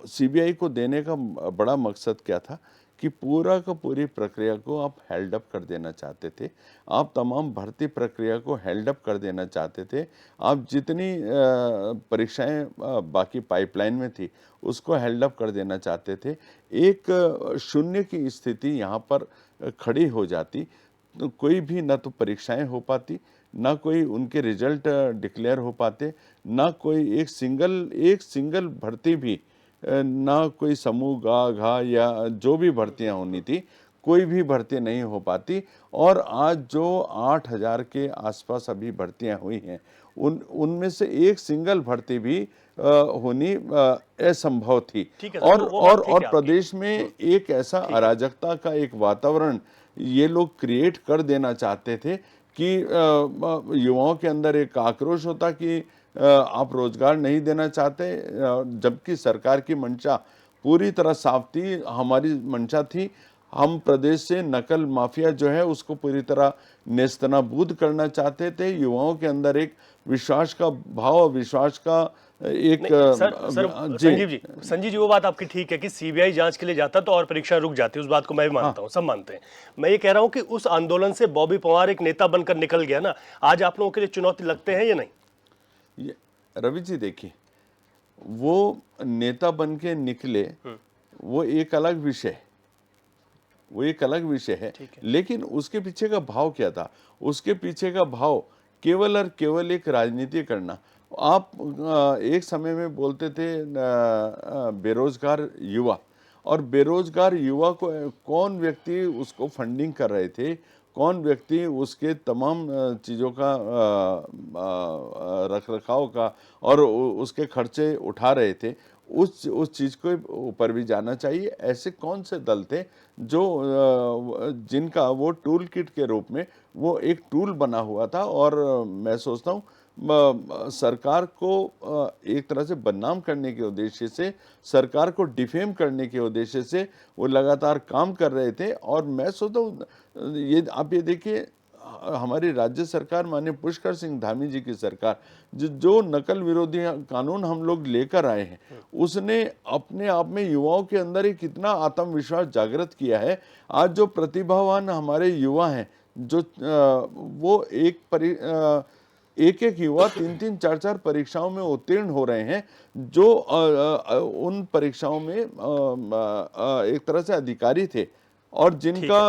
सीबीआई को देने का बड़ा मकसद क्या था कि पूरा का पूरी प्रक्रिया को आप हेल्ड अप कर देना चाहते थे, आप तमाम भर्ती प्रक्रिया को हेल्ड अप कर देना चाहते थे, आप जितनी परीक्षाएं बाकी पाइपलाइन में थी उसको हेल्ड अप कर देना चाहते थे। एक शून्य की स्थिति यहाँ पर खड़ी हो जाती तो कोई भी न तो परीक्षाएं हो पाती, ना कोई उनके रिजल्ट डिक्लेयर हो पाते, ना कोई एक सिंगल भर्ती भी, ना कोई समूह गा घा या जो भी भर्तियां होनी थी कोई भी भर्ती नहीं हो पाती। और आज जो 8,000 के आसपास अभी भर्तियां हुई हैं उनमें से एक सिंगल भर्ती भी होनी असंभव थी। ठीक है, और वो और बात ठीक और है आपकी। प्रदेश में एक ऐसा अराजकता का एक वातावरण ये लोग क्रिएट कर देना चाहते थे कि युवाओं के अंदर एक आक्रोश होता कि आप रोजगार नहीं देना चाहते, जबकि सरकार की मंशा पूरी तरह साफ थी। हमारी मंशा थी हम प्रदेश से नकल माफिया जो है उसको पूरी तरह नेस्तनाबूद करना चाहते थे। युवाओं के अंदर एक विश्वास का भाव, विश्वास का एक सर संजीव जी वो बात आपकी ठीक है कि सीबीआई जांच के लिए जाता तो और परीक्षा रुक जाती, उस बात को मैं भी मानता हूं, सब मानते हैं। मैं ये कह रहा हूं कि उस आंदोलन से बॉबी पवार एक नेता बनकर निकल गया ना, आज आप लोगों के लिए चुनौती लगते हैं या नहीं? रवि जी देखिए, वो नेता बन के निकले वो एक अलग विषय है, वो एक अलग विषय है, लेकिन उसके पीछे का भाव क्या था? उसके पीछे का भाव केवल और केवल एक राजनीति करना। आप एक समय में बोलते थे बेरोजगार युवा, और बेरोजगार युवा को कौन व्यक्ति उसको फंडिंग कर रहे थे, कौन व्यक्ति उसके तमाम चीज़ों का रख रखाव का और उसके खर्चे उठा रहे थे, उस चीज़ को ऊपर भी जाना चाहिए। ऐसे कौन से दल थे जो जिनका वो टूल किट के रूप में वो एक टूल बना हुआ था। और मैं सोचता हूँ सरकार को एक तरह से बदनाम करने के उद्देश्य से, सरकार को डिफेम करने के उद्देश्य से वो लगातार काम कर रहे थे। और मैं सोचता हूँ ये आप ये देखिए, हमारी राज्य सरकार माननीय पुष्कर सिंह धामी जी की सरकार जो नकल विरोधी कानून हम लोग लेकर आए हैं, उसने अपने आप में युवाओं के अंदर एक कितना आत्मविश्वास जागृत किया है। आज जो प्रतिभावान हमारे युवा हैं, जो वो एक युवा 3-3, 4-4 परीक्षाओं में उत्तीर्ण हो रहे हैं, जो उन परीक्षाओं में एक तरह से अधिकारी थे और जिनका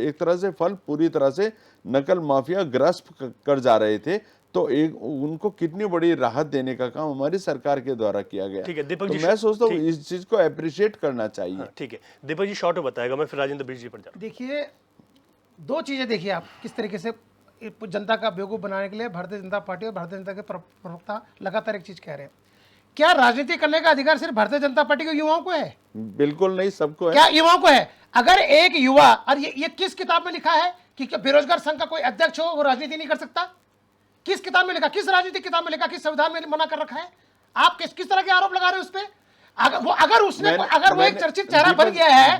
एक तरह से फल पूरी तरह से नकल माफिया ग्रस्त कर जा रहे थे। तो उनको कितनी बड़ी राहत देने का काम हमारी सरकार के द्वारा किया गया। ठीक है दीपक तो जी, मैं सोचता हूँ इस चीज को अप्रिशिएट करना चाहिए। ठीक है दीपक जी, शॉर्ट में बताएगा, मैं फिर राजेंद्र बिष्ट जी पर जाऊँ। देखिए, दो चीज़ें देखिए आप किस तरीके से जनता का बेवकूफ़ बनाने के लिए भारतीय जनता पार्टी और भारतीय जनता के प्रवक्ता लगातार एक चीज़ कह रहे हैं। क्या राजनीति करने का अधिकार सिर्फ भारतीय जनता पार्टी के युवाओं को है? बिल्कुल नहीं, सबको है। क्या युवाओं को है? अगर एक युवा, और ये किस किताब में लिखा है कि बेरोजगार संघ का कोई अध्यक्ष हो वो राजनीति नहीं कर सकता? किस किताब में लिखा? किस राजनीतिक किताब में लिखा? किस संविधान में मना कर रखा है? आप किस तरह के आरोप लगा रहे हैं उस पर? अगर वो एक चर्चित चेहरा बन गया है,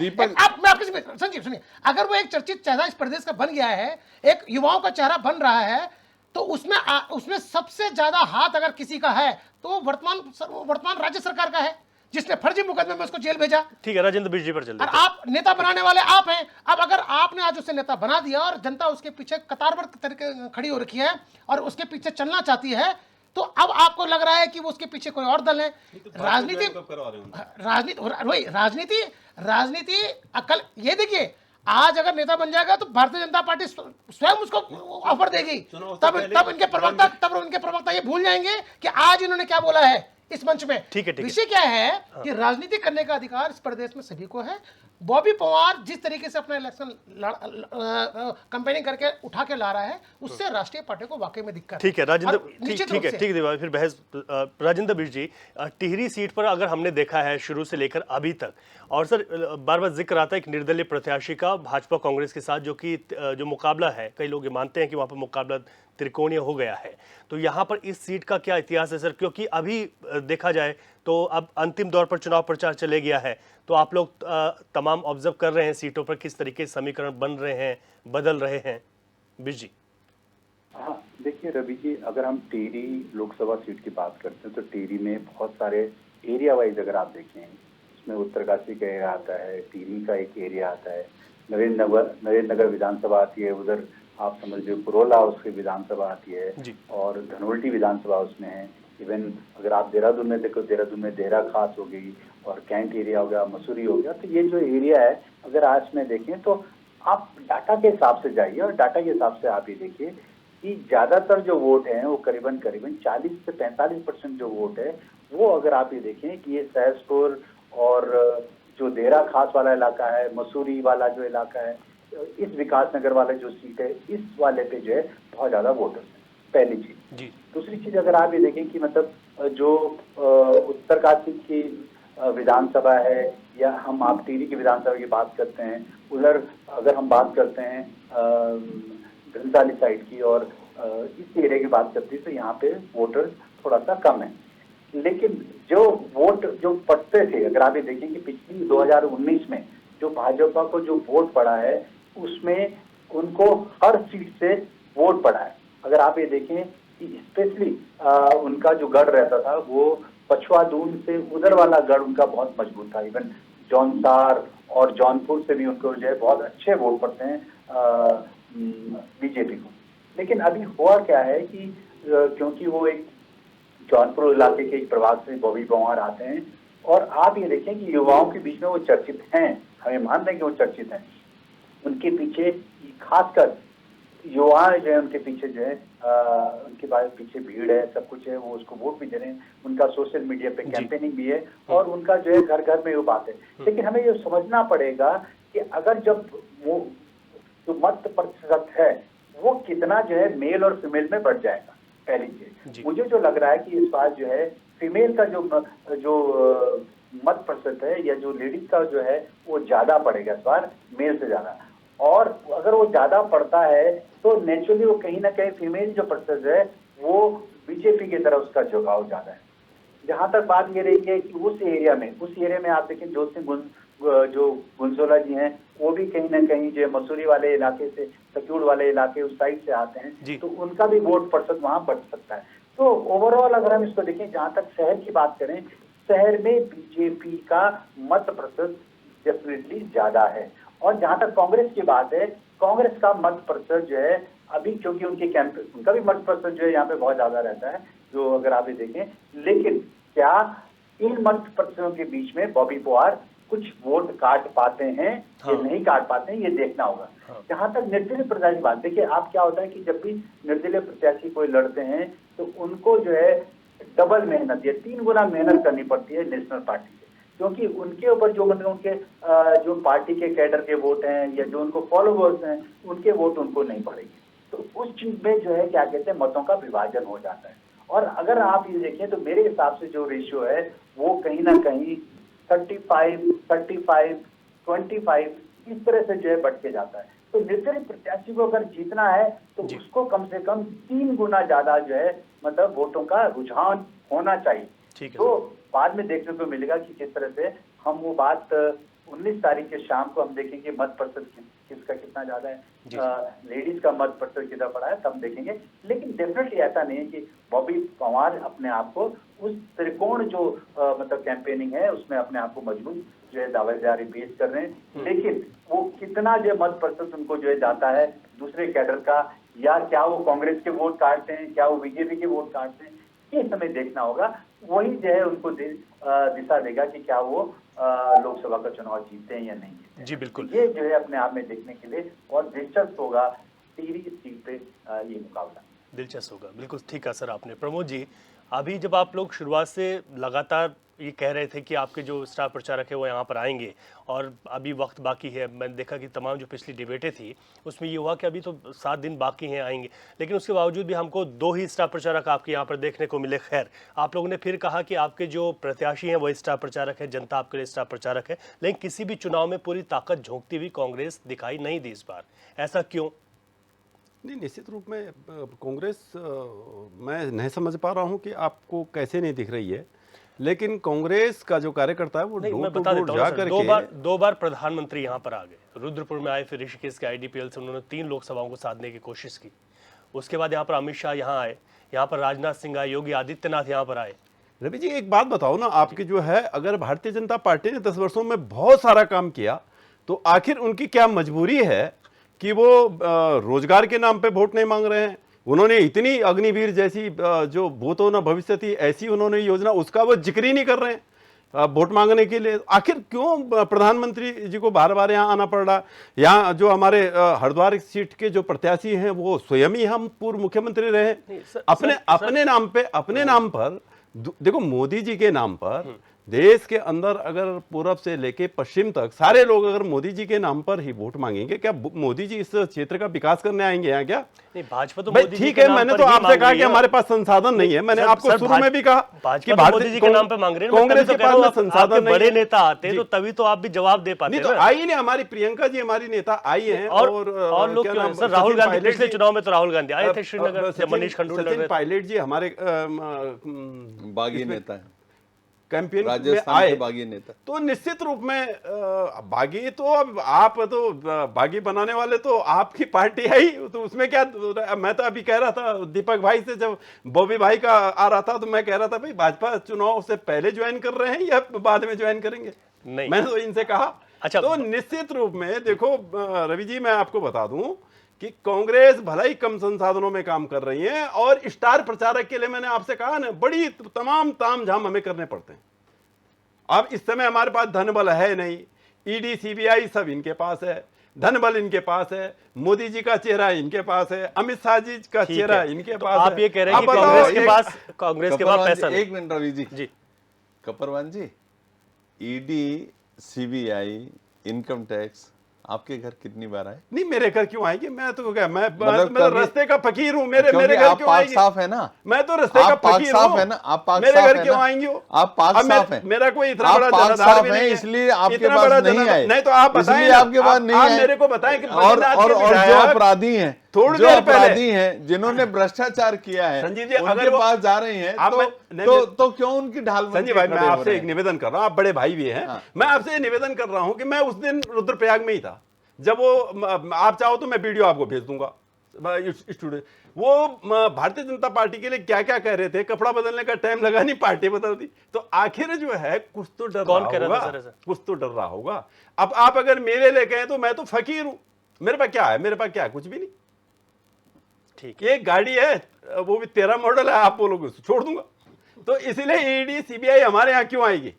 संजीव सुनिए, अगर वो एक चर्चित चेहरा इस प्रदेश का बन गया है, एक युवाओं का चेहरा बन रहा है, तो उसमें सबसे ज्यादा हाथ अगर किसी का है तो वर्तमान राज्य सरकार का है, जिसने फर्जी मुकदमे में उसको जेल भेजा। ठीक है, राजेंद्र बिष्ट जी पर चलते हैं। और आप नेता बनाने वाले आप हैं। अब अगर आपने आज उसे नेता बना दिया और जनता उसके पीछे कतारबद्ध तरीके खड़ी हो रखी है और उसके पीछे चलना चाहती है, तो अब आपको लग रहा है कि वो उसके पीछे कोई और दल है। राजनीति अकल, ये देखिए, आज अगर नेता बन जाएगा तो भारतीय जनता पार्टी स्वयं उसको ऑफर देगी। तब इनके प्रवक्ता ये भूल जाएंगे कि आज इन्होंने क्या बोला है इस मंच में। ठीक है। विषय क्या है कि राजनीति करने का अधिकार इस प्रदेश में सभी को है। बॉबी पवार जिस तरीके से अपना इलेक्शन कैंपेनिंग करके उठा के ला रहा है, उससे राष्ट्रीय पार्टी को वाकई में दिक्कत। ठीक है राजेंद्र, ठीक है फिर बहस। राजेंद्र बिष्ट जी, टिहरी सीट पर अगर हमने देखा है शुरू से लेकर अभी तक, और सर बार बार जिक्र आता है एक निर्दलीय प्रत्याशी का भाजपा कांग्रेस के साथ, जो मुकाबला है, कई लोग ये मानते हैं कि वहां पर मुकाबला त्रिकोणीय हो गया है। तो यहाँ पर इस सीट का क्या इतिहास है सर? क्योंकि अभी देखा जाए तो अब अंतिम दौर पर चुनाव प्रचार चले गया है, तो आप लोग तमाम ऑब्जर्व कर रहे हैं सीटों पर किस तरीके से समीकरण बन रहे हैं, बदल रहे हैं। बिष्ट जी। हाँ, देखिए रवि जी, अगर हम टिहरी लोकसभा सीट की बात करते हैं तो टिहरी में बहुत सारे एरिया वाइज अगर आप देखें, इसमें उत्तरकाशी का एरिया आता है, टिहरी का एक एरिया आता है, नरेंद्र नगर विधानसभा आती है, उधर आप समझ लीजिए पुरोला उसकी विधानसभा आती है, जी। और धनोल्टी विधानसभा उसमें है। इवन अगर आप देहरादून में देखो, देहरादून में देहरा खास हो गई, और कैंट एरिया हो गया, मसूरी हो गया। तो ये जो एरिया है अगर आज में देखें तो आप डाटा के हिसाब से जाइए, और डाटा के हिसाब से आप ये देखिए कि ज्यादातर जो वोट हैं वो करीबन 40 से 45% जो वोट है वो अगर आप ये देखें कि ये सहसपुर और जो देहरा खास वाला इलाका है, मसूरी वाला जो इलाका है, इस विकास नगर वाला जो सीट है, इस वाले पे जो है बहुत ज्यादा वोटर्स है, पहली चीज। जी। दूसरी चीज अगर आप ये देखें कि मतलब जो उत्तरकाशी की विधानसभा है, या हम आप टिहरी की विधानसभा की बात करते हैं, उधर अगर हम बात करते हैं घनसाली साइड की और इस एरिया की बात करते हैं, तो यहाँ पे वोटर्स थोड़ा सा कम है। लेकिन जो वोट जो पड़ते थे, अगर आप ये देखें कि पिछली 2019 में जो भाजपा को जो वोट पड़ा है, उसमें उनको हर सीट से वोट पड़ा है। अगर आप ये देखें कि स्पेशली उनका जो गढ़ रहता था वो पछुआ दून से उधर वाला गढ़ उनका बहुत मजबूत था। इवन जौनसार और जौनपुर से भी उनको जो है बहुत अच्छे वोट पड़ते हैं बीजेपी को। लेकिन अभी हुआ क्या है कि क्योंकि वो एक जौनपुर इलाके के एक प्रभाग से बॉबी पंवार आते हैं, और आप ये देखें कि युवाओं के बीच में वो चर्चित हैं, हमें मान रहे हैं कि वो चर्चित हैं। उनके पीछे खासकर युवा जो है, उनके पीछे जो है उनके पीछे भीड़ है, सब कुछ है, वो उसको वोट भी दे रहे हैं, उनका सोशल मीडिया पे कैंपेनिंग भी है, और उनका जो है घर घर में वो बात है। लेकिन हमें ये समझना पड़ेगा कि अगर जब वो जो मत प्रतिशत है वो कितना जो है मेल और फीमेल में बढ़ जाएगा, पहली चीज। मुझे जो लग रहा है कि इस बार जो है फीमेल का जो मत प्रतिशत है, या जो लेडीज का जो है वो ज्यादा पड़ेगा इस बार मेल से ज्यादा। और अगर वो ज्यादा पड़ता है तो नेचुरली वो कहीं ना कहीं फीमेल जो प्रतिशत है वो बीजेपी की तरफ उसका झुकाव ज्यादा है। जहां तक बात ये रही है कि उस एरिया में आप देखें जोत सिंह जो गुंजोला जी हैं, वो भी कहीं ना कहीं जो मसूरी वाले इलाके से, सकूड़ वाले इलाके उस साइड से आते हैं, तो उनका भी वोट प्रतिशत वहां बढ़ सकता है। तो ओवरऑल अगर हम इसको देखें, जहां तक शहर की बात करें, शहर में बीजेपी का मत प्रतिशत डेफिनेटली ज्यादा है। और जहां तक कांग्रेस की बात है, कांग्रेस का मत प्रतिशत जो है अभी, क्योंकि उनका भी मत प्रतिशत जो है यहाँ पे बहुत ज्यादा रहता है, जो अगर आप ये देखें। लेकिन क्या इन मत प्रतिशतों के बीच में बॉबी पंवार कुछ वोट काट पाते हैं या नहीं काट पाते हैं, ये देखना होगा। जहां तक निर्दलीय प्रत्याशी की बात, देखिए आप क्या होता है कि जब भी निर्दलीय प्रत्याशी कोई लड़ते हैं तो उनको जो है डबल मेहनत या 3 गुना मेहनत करनी पड़ती है नेशनल पार्टी से, क्योंकि उनके ऊपर जो मतलब उनके जो पार्टी के कैडर के वोट हैं या जो उनको फॉलोवर्स हैं, उनके वोट उनको नहीं पड़ेंगे। तो उस चीज में जो है क्या कहते हैं, मतों का विभाजन हो जाता है। और अगर आप ये देखें तो मेरे हिसाब से जो रेशियो है वो कहीं ना कहीं 35, 25 इस तरह से जो है बढ़ के जाता है। तो निर्दलीय प्रत्याशी को अगर जीतना है तो उसको कम से कम 3 गुना ज्यादा जो है मतलब वोटों का रुझान होना चाहिए। तो बाद में देखने को मिलेगा कि किस तरह से हम वो बात 19 तारीख के शाम को हम देखेंगे मत प्रतिशत किसका कितना ज्यादा है, लेडीज का मत प्रतिशत कितना पड़ा है, तब देखेंगे। लेकिन डेफिनेटली ऐसा नहीं है कि बॉबी पंवार अपने आप को उस त्रिकोण जो मतलब कैंपेनिंग है उसमें अपने आप को मजबूत जो है दावेदारी पेश कर रहे हैं। लेकिन वो कितना जो मत प्रतिशत उनको जो है जाता है दूसरे कैडर का, या क्या वो कांग्रेस के वोट काटते हैं, क्या वो बीजेपी के वोट काटते हैं, ये समय देखना होगा। वही जो है उनको दिशा देगा कि क्या वो लोकसभा का चुनाव जीतते हैं या नहीं जीतते। जी बिल्कुल, ये जो है अपने आप में देखने के लिए और दिलचस्प होगा टिहरी सीट पे ये मुकाबला। दिलचस्प होगा, बिल्कुल ठीक है सर आपने। प्रमोद जी, अभी जब आप लोग शुरुआत से लगातार ये कह रहे थे कि आपके जो स्टार प्रचारक है वो यहाँ पर आएंगे और अभी वक्त बाकी है, मैंने देखा कि तमाम जो पिछली डिबेटें थी उसमें ये हुआ कि अभी तो 7 दिन बाकी हैं आएंगे, लेकिन उसके बावजूद भी हमको 2 ही स्टार प्रचारक आपके यहाँ पर देखने को मिले। खैर, आप लोगों ने फिर कहा कि आपके जो प्रत्याशी हैं वो स्टार प्रचारक है, जनता आपके लिए स्टार प्रचारक है, लेकिन किसी भी चुनाव में पूरी ताकत झोंकती हुई कांग्रेस दिखाई नहीं दी इस बार, ऐसा क्यों? नहीं, निश्चित रूप में कांग्रेस, मैं नहीं समझ पा रहा हूँ कि आपको कैसे नहीं दिख रही है, लेकिन कांग्रेस का जो कार्यकर्ता है वो डोर टू डोर जा करके 2 बार प्रधानमंत्री यहाँ पर आ गए, रुद्रपुर में आए, फिर ऋषिकेश के आईडीपीएल से उन्होंने 3 लोकसभाओं को साधने की कोशिश की, उसके बाद यहाँ पर अमित शाह यहाँ आए, यहाँ पर राजनाथ सिंह आए, योगी आदित्यनाथ यहाँ पर आए। रवि जी एक बात बताओ ना, आपकी जो है, अगर भारतीय जनता पार्टी ने 10 वर्षों में बहुत सारा काम किया तो आखिर उनकी क्या मजबूरी है कि वो रोजगार के नाम पे वोट नहीं मांग रहे हैं? उन्होंने इतनी अग्निवीर जैसी जो भूतो न भविष्यति ऐसी उन्होंने योजना, उसका वो जिक्र ही नहीं कर रहे हैं वोट मांगने के लिए। आखिर क्यों प्रधानमंत्री जी को बार बार यहाँ आना पड़ रहा? यहाँ जो हमारे हरिद्वार सीट के जो प्रत्याशी हैं वो स्वयं ही हम पूर्व मुख्यमंत्री रहे, अपने नाम पर देखो, मोदी जी के नाम पर देश के अंदर अगर पूरब से लेके पश्चिम तक सारे लोग अगर मोदी जी के नाम पर ही वोट मांगेंगे, क्या मोदी जी इस क्षेत्र का विकास करने आएंगे यहाँ? क्या नहीं, भाजपा तो भाई मोदी जी ठीक के है, नाम मैंने पर तो ही आपसे मांग कहा रही कि है। हमारे पास संसाधन नहीं है। मैंने आपको शुरू में भी कहा कि भाजपा तो मोदी जी के नाम पे मांग रहे हैं, कांग्रेस के पास में संसाधन नहीं है। बड़े नेता आते तो तभी तो आप भी जवाब दे पाते नहीं तो ना। आई नहीं, हमारी प्रियंका जी हमारी नेता आई हैं और लोग क्या क्यों नाम, हैं? सर राहुल सचिन गांधी, पायलट पिछले जी, चुनाव में तो राहुल गांधी आए थे श्रीनगर जब मनीष खंडूर लड़ रहे सचिन थे। पायलट जी हमारे बागी नेता है, कैंपेन में राजस्थान आए के बागी नेता। तो निश्चित रूप में बागी तो अब आप तो बागी बनाने वाले तो आपकी पार्टी है ही, तो उसमें क्या। मैं तो अभी कह रहा था दीपक भाई से, जब बॉबी भाई का आ रहा था तो मैं कह रहा था भाई भाजपा चुनाव से पहले ज्वाइन कर रहे हैं या बाद में ज्वाइन करेंगे? नहीं, मैंने तो इनसे कहा। अच्छा, तो निश्चित रूप में देखो रवि जी, मैं आपको बता दूं कि कांग्रेस भले ही कम संसाधनों में काम कर रही है और स्टार प्रचारक के लिए मैंने आपसे कहा ना, बड़ी तमाम तामझाम हमें करने पड़ते हैं। अब इस समय हमारे पास धन बल है नहीं, ईडी सीबीआई सब इनके पास है, धन बल इनके पास है, मोदी जी का चेहरा इनके पास है, अमित शाह जी का चेहरा इनके तो पास आप है। ये कह रहे हैं कि अब बताओ, कांग्रेस के पास पैसा नहीं। एक मिनट रवि जी, जी कपरवान जी, ईडी सीबीआई इनकम टैक्स आपके घर कितनी बार आए? नहीं मेरे घर क्यों आएगी? मैं तो क्या, मैं मतलब मेरा कभी- रास्ते का फकीर हूँ, मेरे क्योंकि घर आप क्यों पाक आएगी? साफ है ना, मैं तो रास्ते का आप पाक फकीर साफ हूँ। है ना, आप पाक मेरे साफ घर है क्यों ना? आएंगे वो? आप पाक अब साफ है, मेरा कोई इतना आप बड़ा पाक जनाधार साफ भी है, नहीं है, इसलिए आपके इतना पास बड़ा नहीं जनाधार- आए। नहीं तो आप बताएं इसलिए ना, आपके पास नहीं आप आए। मेरे को बताएं कि और बद्रीनाथ के जो विधायक अपराधी हैं, थोड़ी जो देर पहले- अपराधी हैं, जिन्होंने भ्रष्टाचार किया है, संजीव जी, उनके अगर वो- पास जा रहे हैं आप तो क्यों उनकी ढाल बन संजय के भाई, खड़े मैं हो आपसे रहे एक हैं? निवेदन कर रहा हूं, आप बड़े भाई भी हैं। हाँ। मैं आपसे निवेदन कर रहा हूं कि मैं उस दिन रुद्रप्रयाग में ही था, जब वो, आप चाहो तो मैं वीडियो आपको भेज दूंगा स्टूडियो। वो भारतीय जनता पार्टी के लिए क्या क्या कह रहे थे, कपड़ा बदलने का टाइम लगा नहीं, पार्टी बदल दी। तो आखिर जो है कुछ तो डर कौन रहा कह रहा था होगा, सर ऐसा? कुछ तो डर रहा होगा। अब आप अगर मेरे लिए कहें तो मैं तो फकीर हूं, मेरे पास क्या है? मेरे पास क्या है? कुछ भी नहीं। ठीक एक गाड़ी है, वो भी 13 मॉडल है, आप बोलोगे तो छोड़ दूंगा। तो इसीलिए ईडी सीबीआई हमारे यहाँ क्यों आएगी?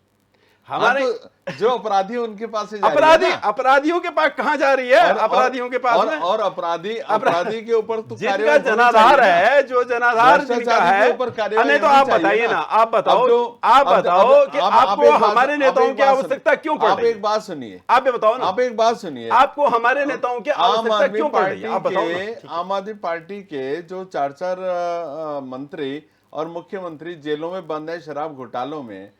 हमारे तो जो अपराधी है उनके पास से जा रही है अपराधी ना? अपराधियों के पास कहां जा रही है? अपराधियों के पास में और अपराधी के ऊपर तो जिनका कार्रवाई होनी जनाधार चाहिए ना। है, जो जनाधार जिनका भ्रष्टाचारी है। के ऊपर कार्रवाई नहीं तो होनी आप चाहिए बताइए ना। ना, आप बताओ, अब जो- आप अब- बताओ अब- कि आप आपको एक बात- हमारे आप नेताओं एक की बात आवश्यकता क्यों पड़ आप रही है? एक बात सुनिए, आप ये बताओ ना, आप एक बात सुनिए। आपको हमारे नेताओं की आम आवश्यकता आदमी क्यों पड़ रही है? आप पार्टी बताओ ना। के आम आदमी पार्टी के जो चार मंत्री और मुख्यमंत्री जेलों में बंद है शराब घोटालों में,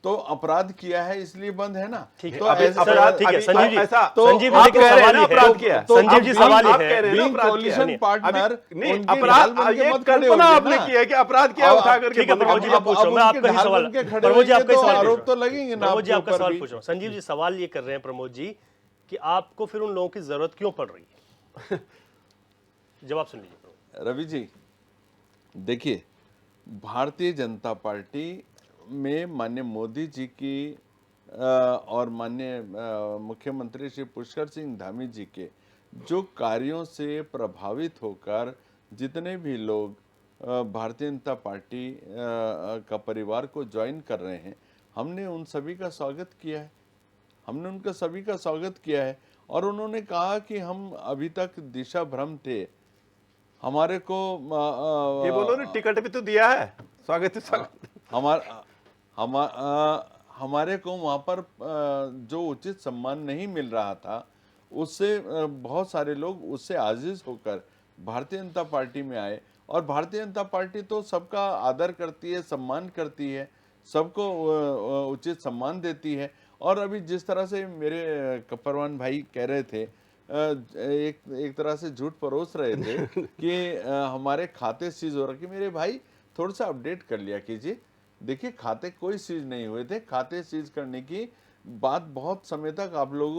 तो अपराध किया है इसलिए बंद है ना। ठीक है। तो अभी- ऐसा- सर, ठीक है, अभी- संजीव जी, ऐसा तो संजीव जी, आप लेकिन कह रहे हैं सवाल ना ये अपराध है, किया है। संजीव जी, सवाल आप ये कह है, रहे हैं ना Being अपराध किया है। coalition partner, नहीं, उनकी अपराध ढाल बन के ये मत खड़े कल्पना होइए आपने ना। की है कि अपराध किया अब- उठा करके ठीक है, बंद प्रमोद कर जी, दिया। मैं पूछ रहा हूं, मैं अब आपका ही उनके सवाल, ढाल बन के खड़े प्रमोद जी, होंगे आपका ही तो सवाल आरोप पूछ तो रहा हूं। लगेंगे ना प्रमोद जी, आपके आपका ऊपर सवाल भी। पूछ रहा हूं। संजीव जी, सवाल ये कर रहे हैं प्रमोद जी कि आपको फिर उन लोगों की जरूरत क्यों पड़ रही है? जवाब सुन लीजिए। रवि जी, देखिए, भारतीय जनता पार्टी में माननीय मोदी जी की और माननीय मुख्यमंत्री श्री पुष्कर सिंह धामी जी के जो कार्यों से प्रभावित होकर जितने भी लोग भारतीय जनता पार्टी का परिवार को ज्वाइन कर रहे हैं, हमने उन सभी का स्वागत किया है। हमने उनका सभी का स्वागत किया है और उन्होंने कहा कि हम अभी तक दिशा भ्रम थे, हमारे को ये बोलो ना, टिकट भी तो दिया है, स्वागत है, स्वागत। हमारे को वहाँ पर जो उचित सम्मान नहीं मिल रहा था, उससे बहुत सारे लोग उससे आजिज होकर भारतीय जनता पार्टी में आए। और भारतीय जनता पार्टी तो सबका आदर करती है, सम्मान करती है, सबको उचित सम्मान देती है। और अभी जिस तरह से मेरे कपरवान भाई कह रहे थे, एक तरह से झूठ परोस रहे थे कि हमारे खाते सीज हो रखे। मेरे भाई, थोड़ा सा अपडेट कर लिया कीजिए। देखिए, खाते कोई सीज नहीं हुए थे। खाते सीज करने की बात बहुत समय तक आप लोग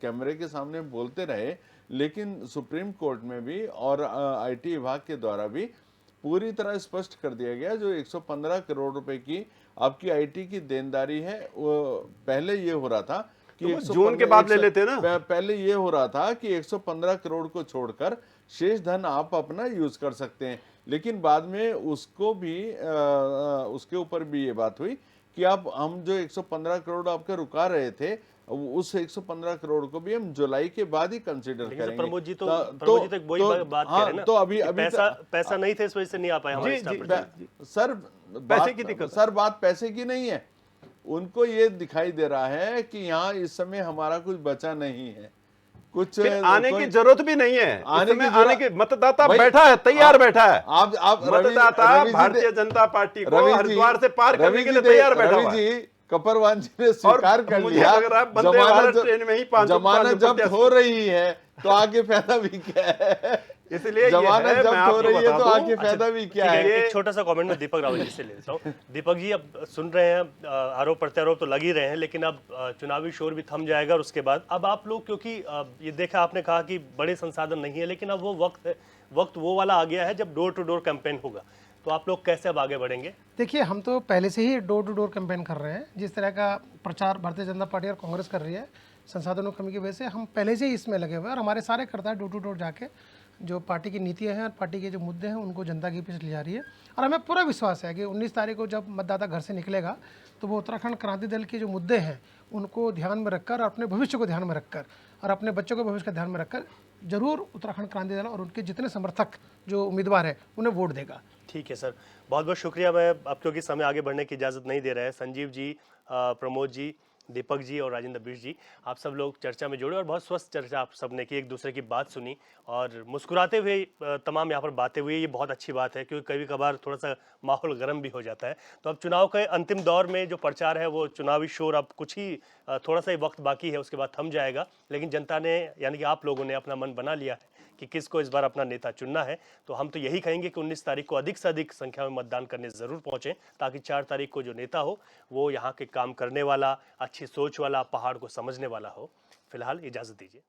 कैमरे के सामने बोलते रहे, लेकिन सुप्रीम कोर्ट में भी और आईटी विभाग के द्वारा भी पूरी तरह स्पष्ट कर दिया गया, जो 115 करोड़ रुपए की आपकी आईटी की देनदारी है, वो पहले ये हो रहा था कि तो वो जून के बाद ले लेते ना। पहले ये हो रहा था कि 115 करोड़ को छोड़कर शेष धन आप अपना यूज कर सकते हैं, लेकिन बाद में उसको भी उसके ऊपर भी ये बात हुई कि आप हम जो 115 करोड़ आपके रुका रहे थे, उस 115 करोड़ को भी हम जुलाई के बाद ही कंसीडर लेकिन सर, करेंगे। प्रमोद जी तो वही बात कह रहे हैं ना तो अभी कि पैसा नहीं थे, इस वजह से नहीं आ पाए हमारे स्टाफ प्रचारक। सर पैसे की दिक्कत। सर बात पैसे की नहीं है, उनको ये दिखाई दे रहा है कि यहाँ इस समय हमारा कुछ बचा नहीं है, कुछ फिर आने की जरूरत भी नहीं है। आने के मतदाता बैठा है, तैयार बैठा है। आप मतदाता भारतीय जनता पार्टी को हरिद्वार से पार करने के लिए तैयार बैठा हुआ है। कपरवान जी ने स्वीकार कर मुझे लिया, लग रहा है वंदे भारत ट्रेन में ही 500 जमानत जब्त हो रही है तो आगे फायदा भी क्या है? इसलिए जमानत जब्त हो रही है तो आगे फायदा भी क्या ठीक है? एक छोटा सा कमेंट में दीपक रावत जी से ले लेता हूँ। दीपक जी, अब सुन रहे हैं आरोप प्रत्यारोप तो लग ही रहे हैं, लेकिन अब चुनावी शोर भी थम जाएगा और उसके बाद अब आप लोग, क्योंकि ये देखा आपने कहा कि बड़े संसाधन नहीं है, लेकिन अब वो वक्त वो वाला आ गया है जब डोर टू डोर कैंपेन होगा, तो आप लोग कैसे अब आगे बढ़ेंगे? देखिए, हम तो पहले से ही डोर टू डोर कैंपेन कर रहे हैं। जिस तरह का प्रचार भारतीय जनता पार्टी और कांग्रेस कर रही है संसाधनों की कमी की वजह से, हम पहले से ही इसमें लगे हुए हैं और हमारे सारे कर्ता डोर टू डोर जाके जो पार्टी की नीतियां हैं और पार्टी के जो मुद्दे हैं उनको जनता के बीच ले जा रही है। और हमें पूरा विश्वास है कि 19 तारीख को जब मतदाता घर से निकलेगा तो वो उत्तराखंड क्रांति दल के जो मुद्दे हैं उनको ध्यान में रखकर, अपने भविष्य को ध्यान में रखकर और अपने बच्चों के भविष्य का ध्यान में रखकर जरूर उत्तराखंड क्रांति दल और उनके जितने समर्थक जो उम्मीदवार है उन्हें वोट देगा। ठीक है सर, बहुत बहुत शुक्रिया। मैं अब क्योंकि समय आगे बढ़ने की इजाज़त नहीं दे रहा है, संजीव जी, प्रमोद जी, दीपक जी और राजेंद्र बिष्ट जी, आप सब लोग चर्चा में जुड़े और बहुत स्वस्थ चर्चा आप सब ने की, एक दूसरे की बात सुनी और मुस्कुराते हुए तमाम यहाँ पर बातें हुई। ये बहुत अच्छी बात है क्योंकि कभी कभार थोड़ा सा माहौल गर्म भी हो जाता है। तो अब चुनाव के अंतिम दौर में जो प्रचार है वो चुनावी शोर अब कुछ ही थोड़ा सा ही वक्त बाकी है, उसके बाद थम जाएगा, लेकिन जनता ने यानी कि आप लोगों ने अपना मन बना लिया है कि किसको इस बार अपना नेता चुनना है। तो हम तो यही कहेंगे कि 19 तारीख को अधिक से अधिक संख्या में मतदान करने ज़रूर पहुंचें, ताकि 4 तारीख को जो नेता हो वो यहाँ के काम करने वाला, अच्छी सोच वाला, पहाड़ को समझने वाला हो। फिलहाल इजाज़त दीजिए।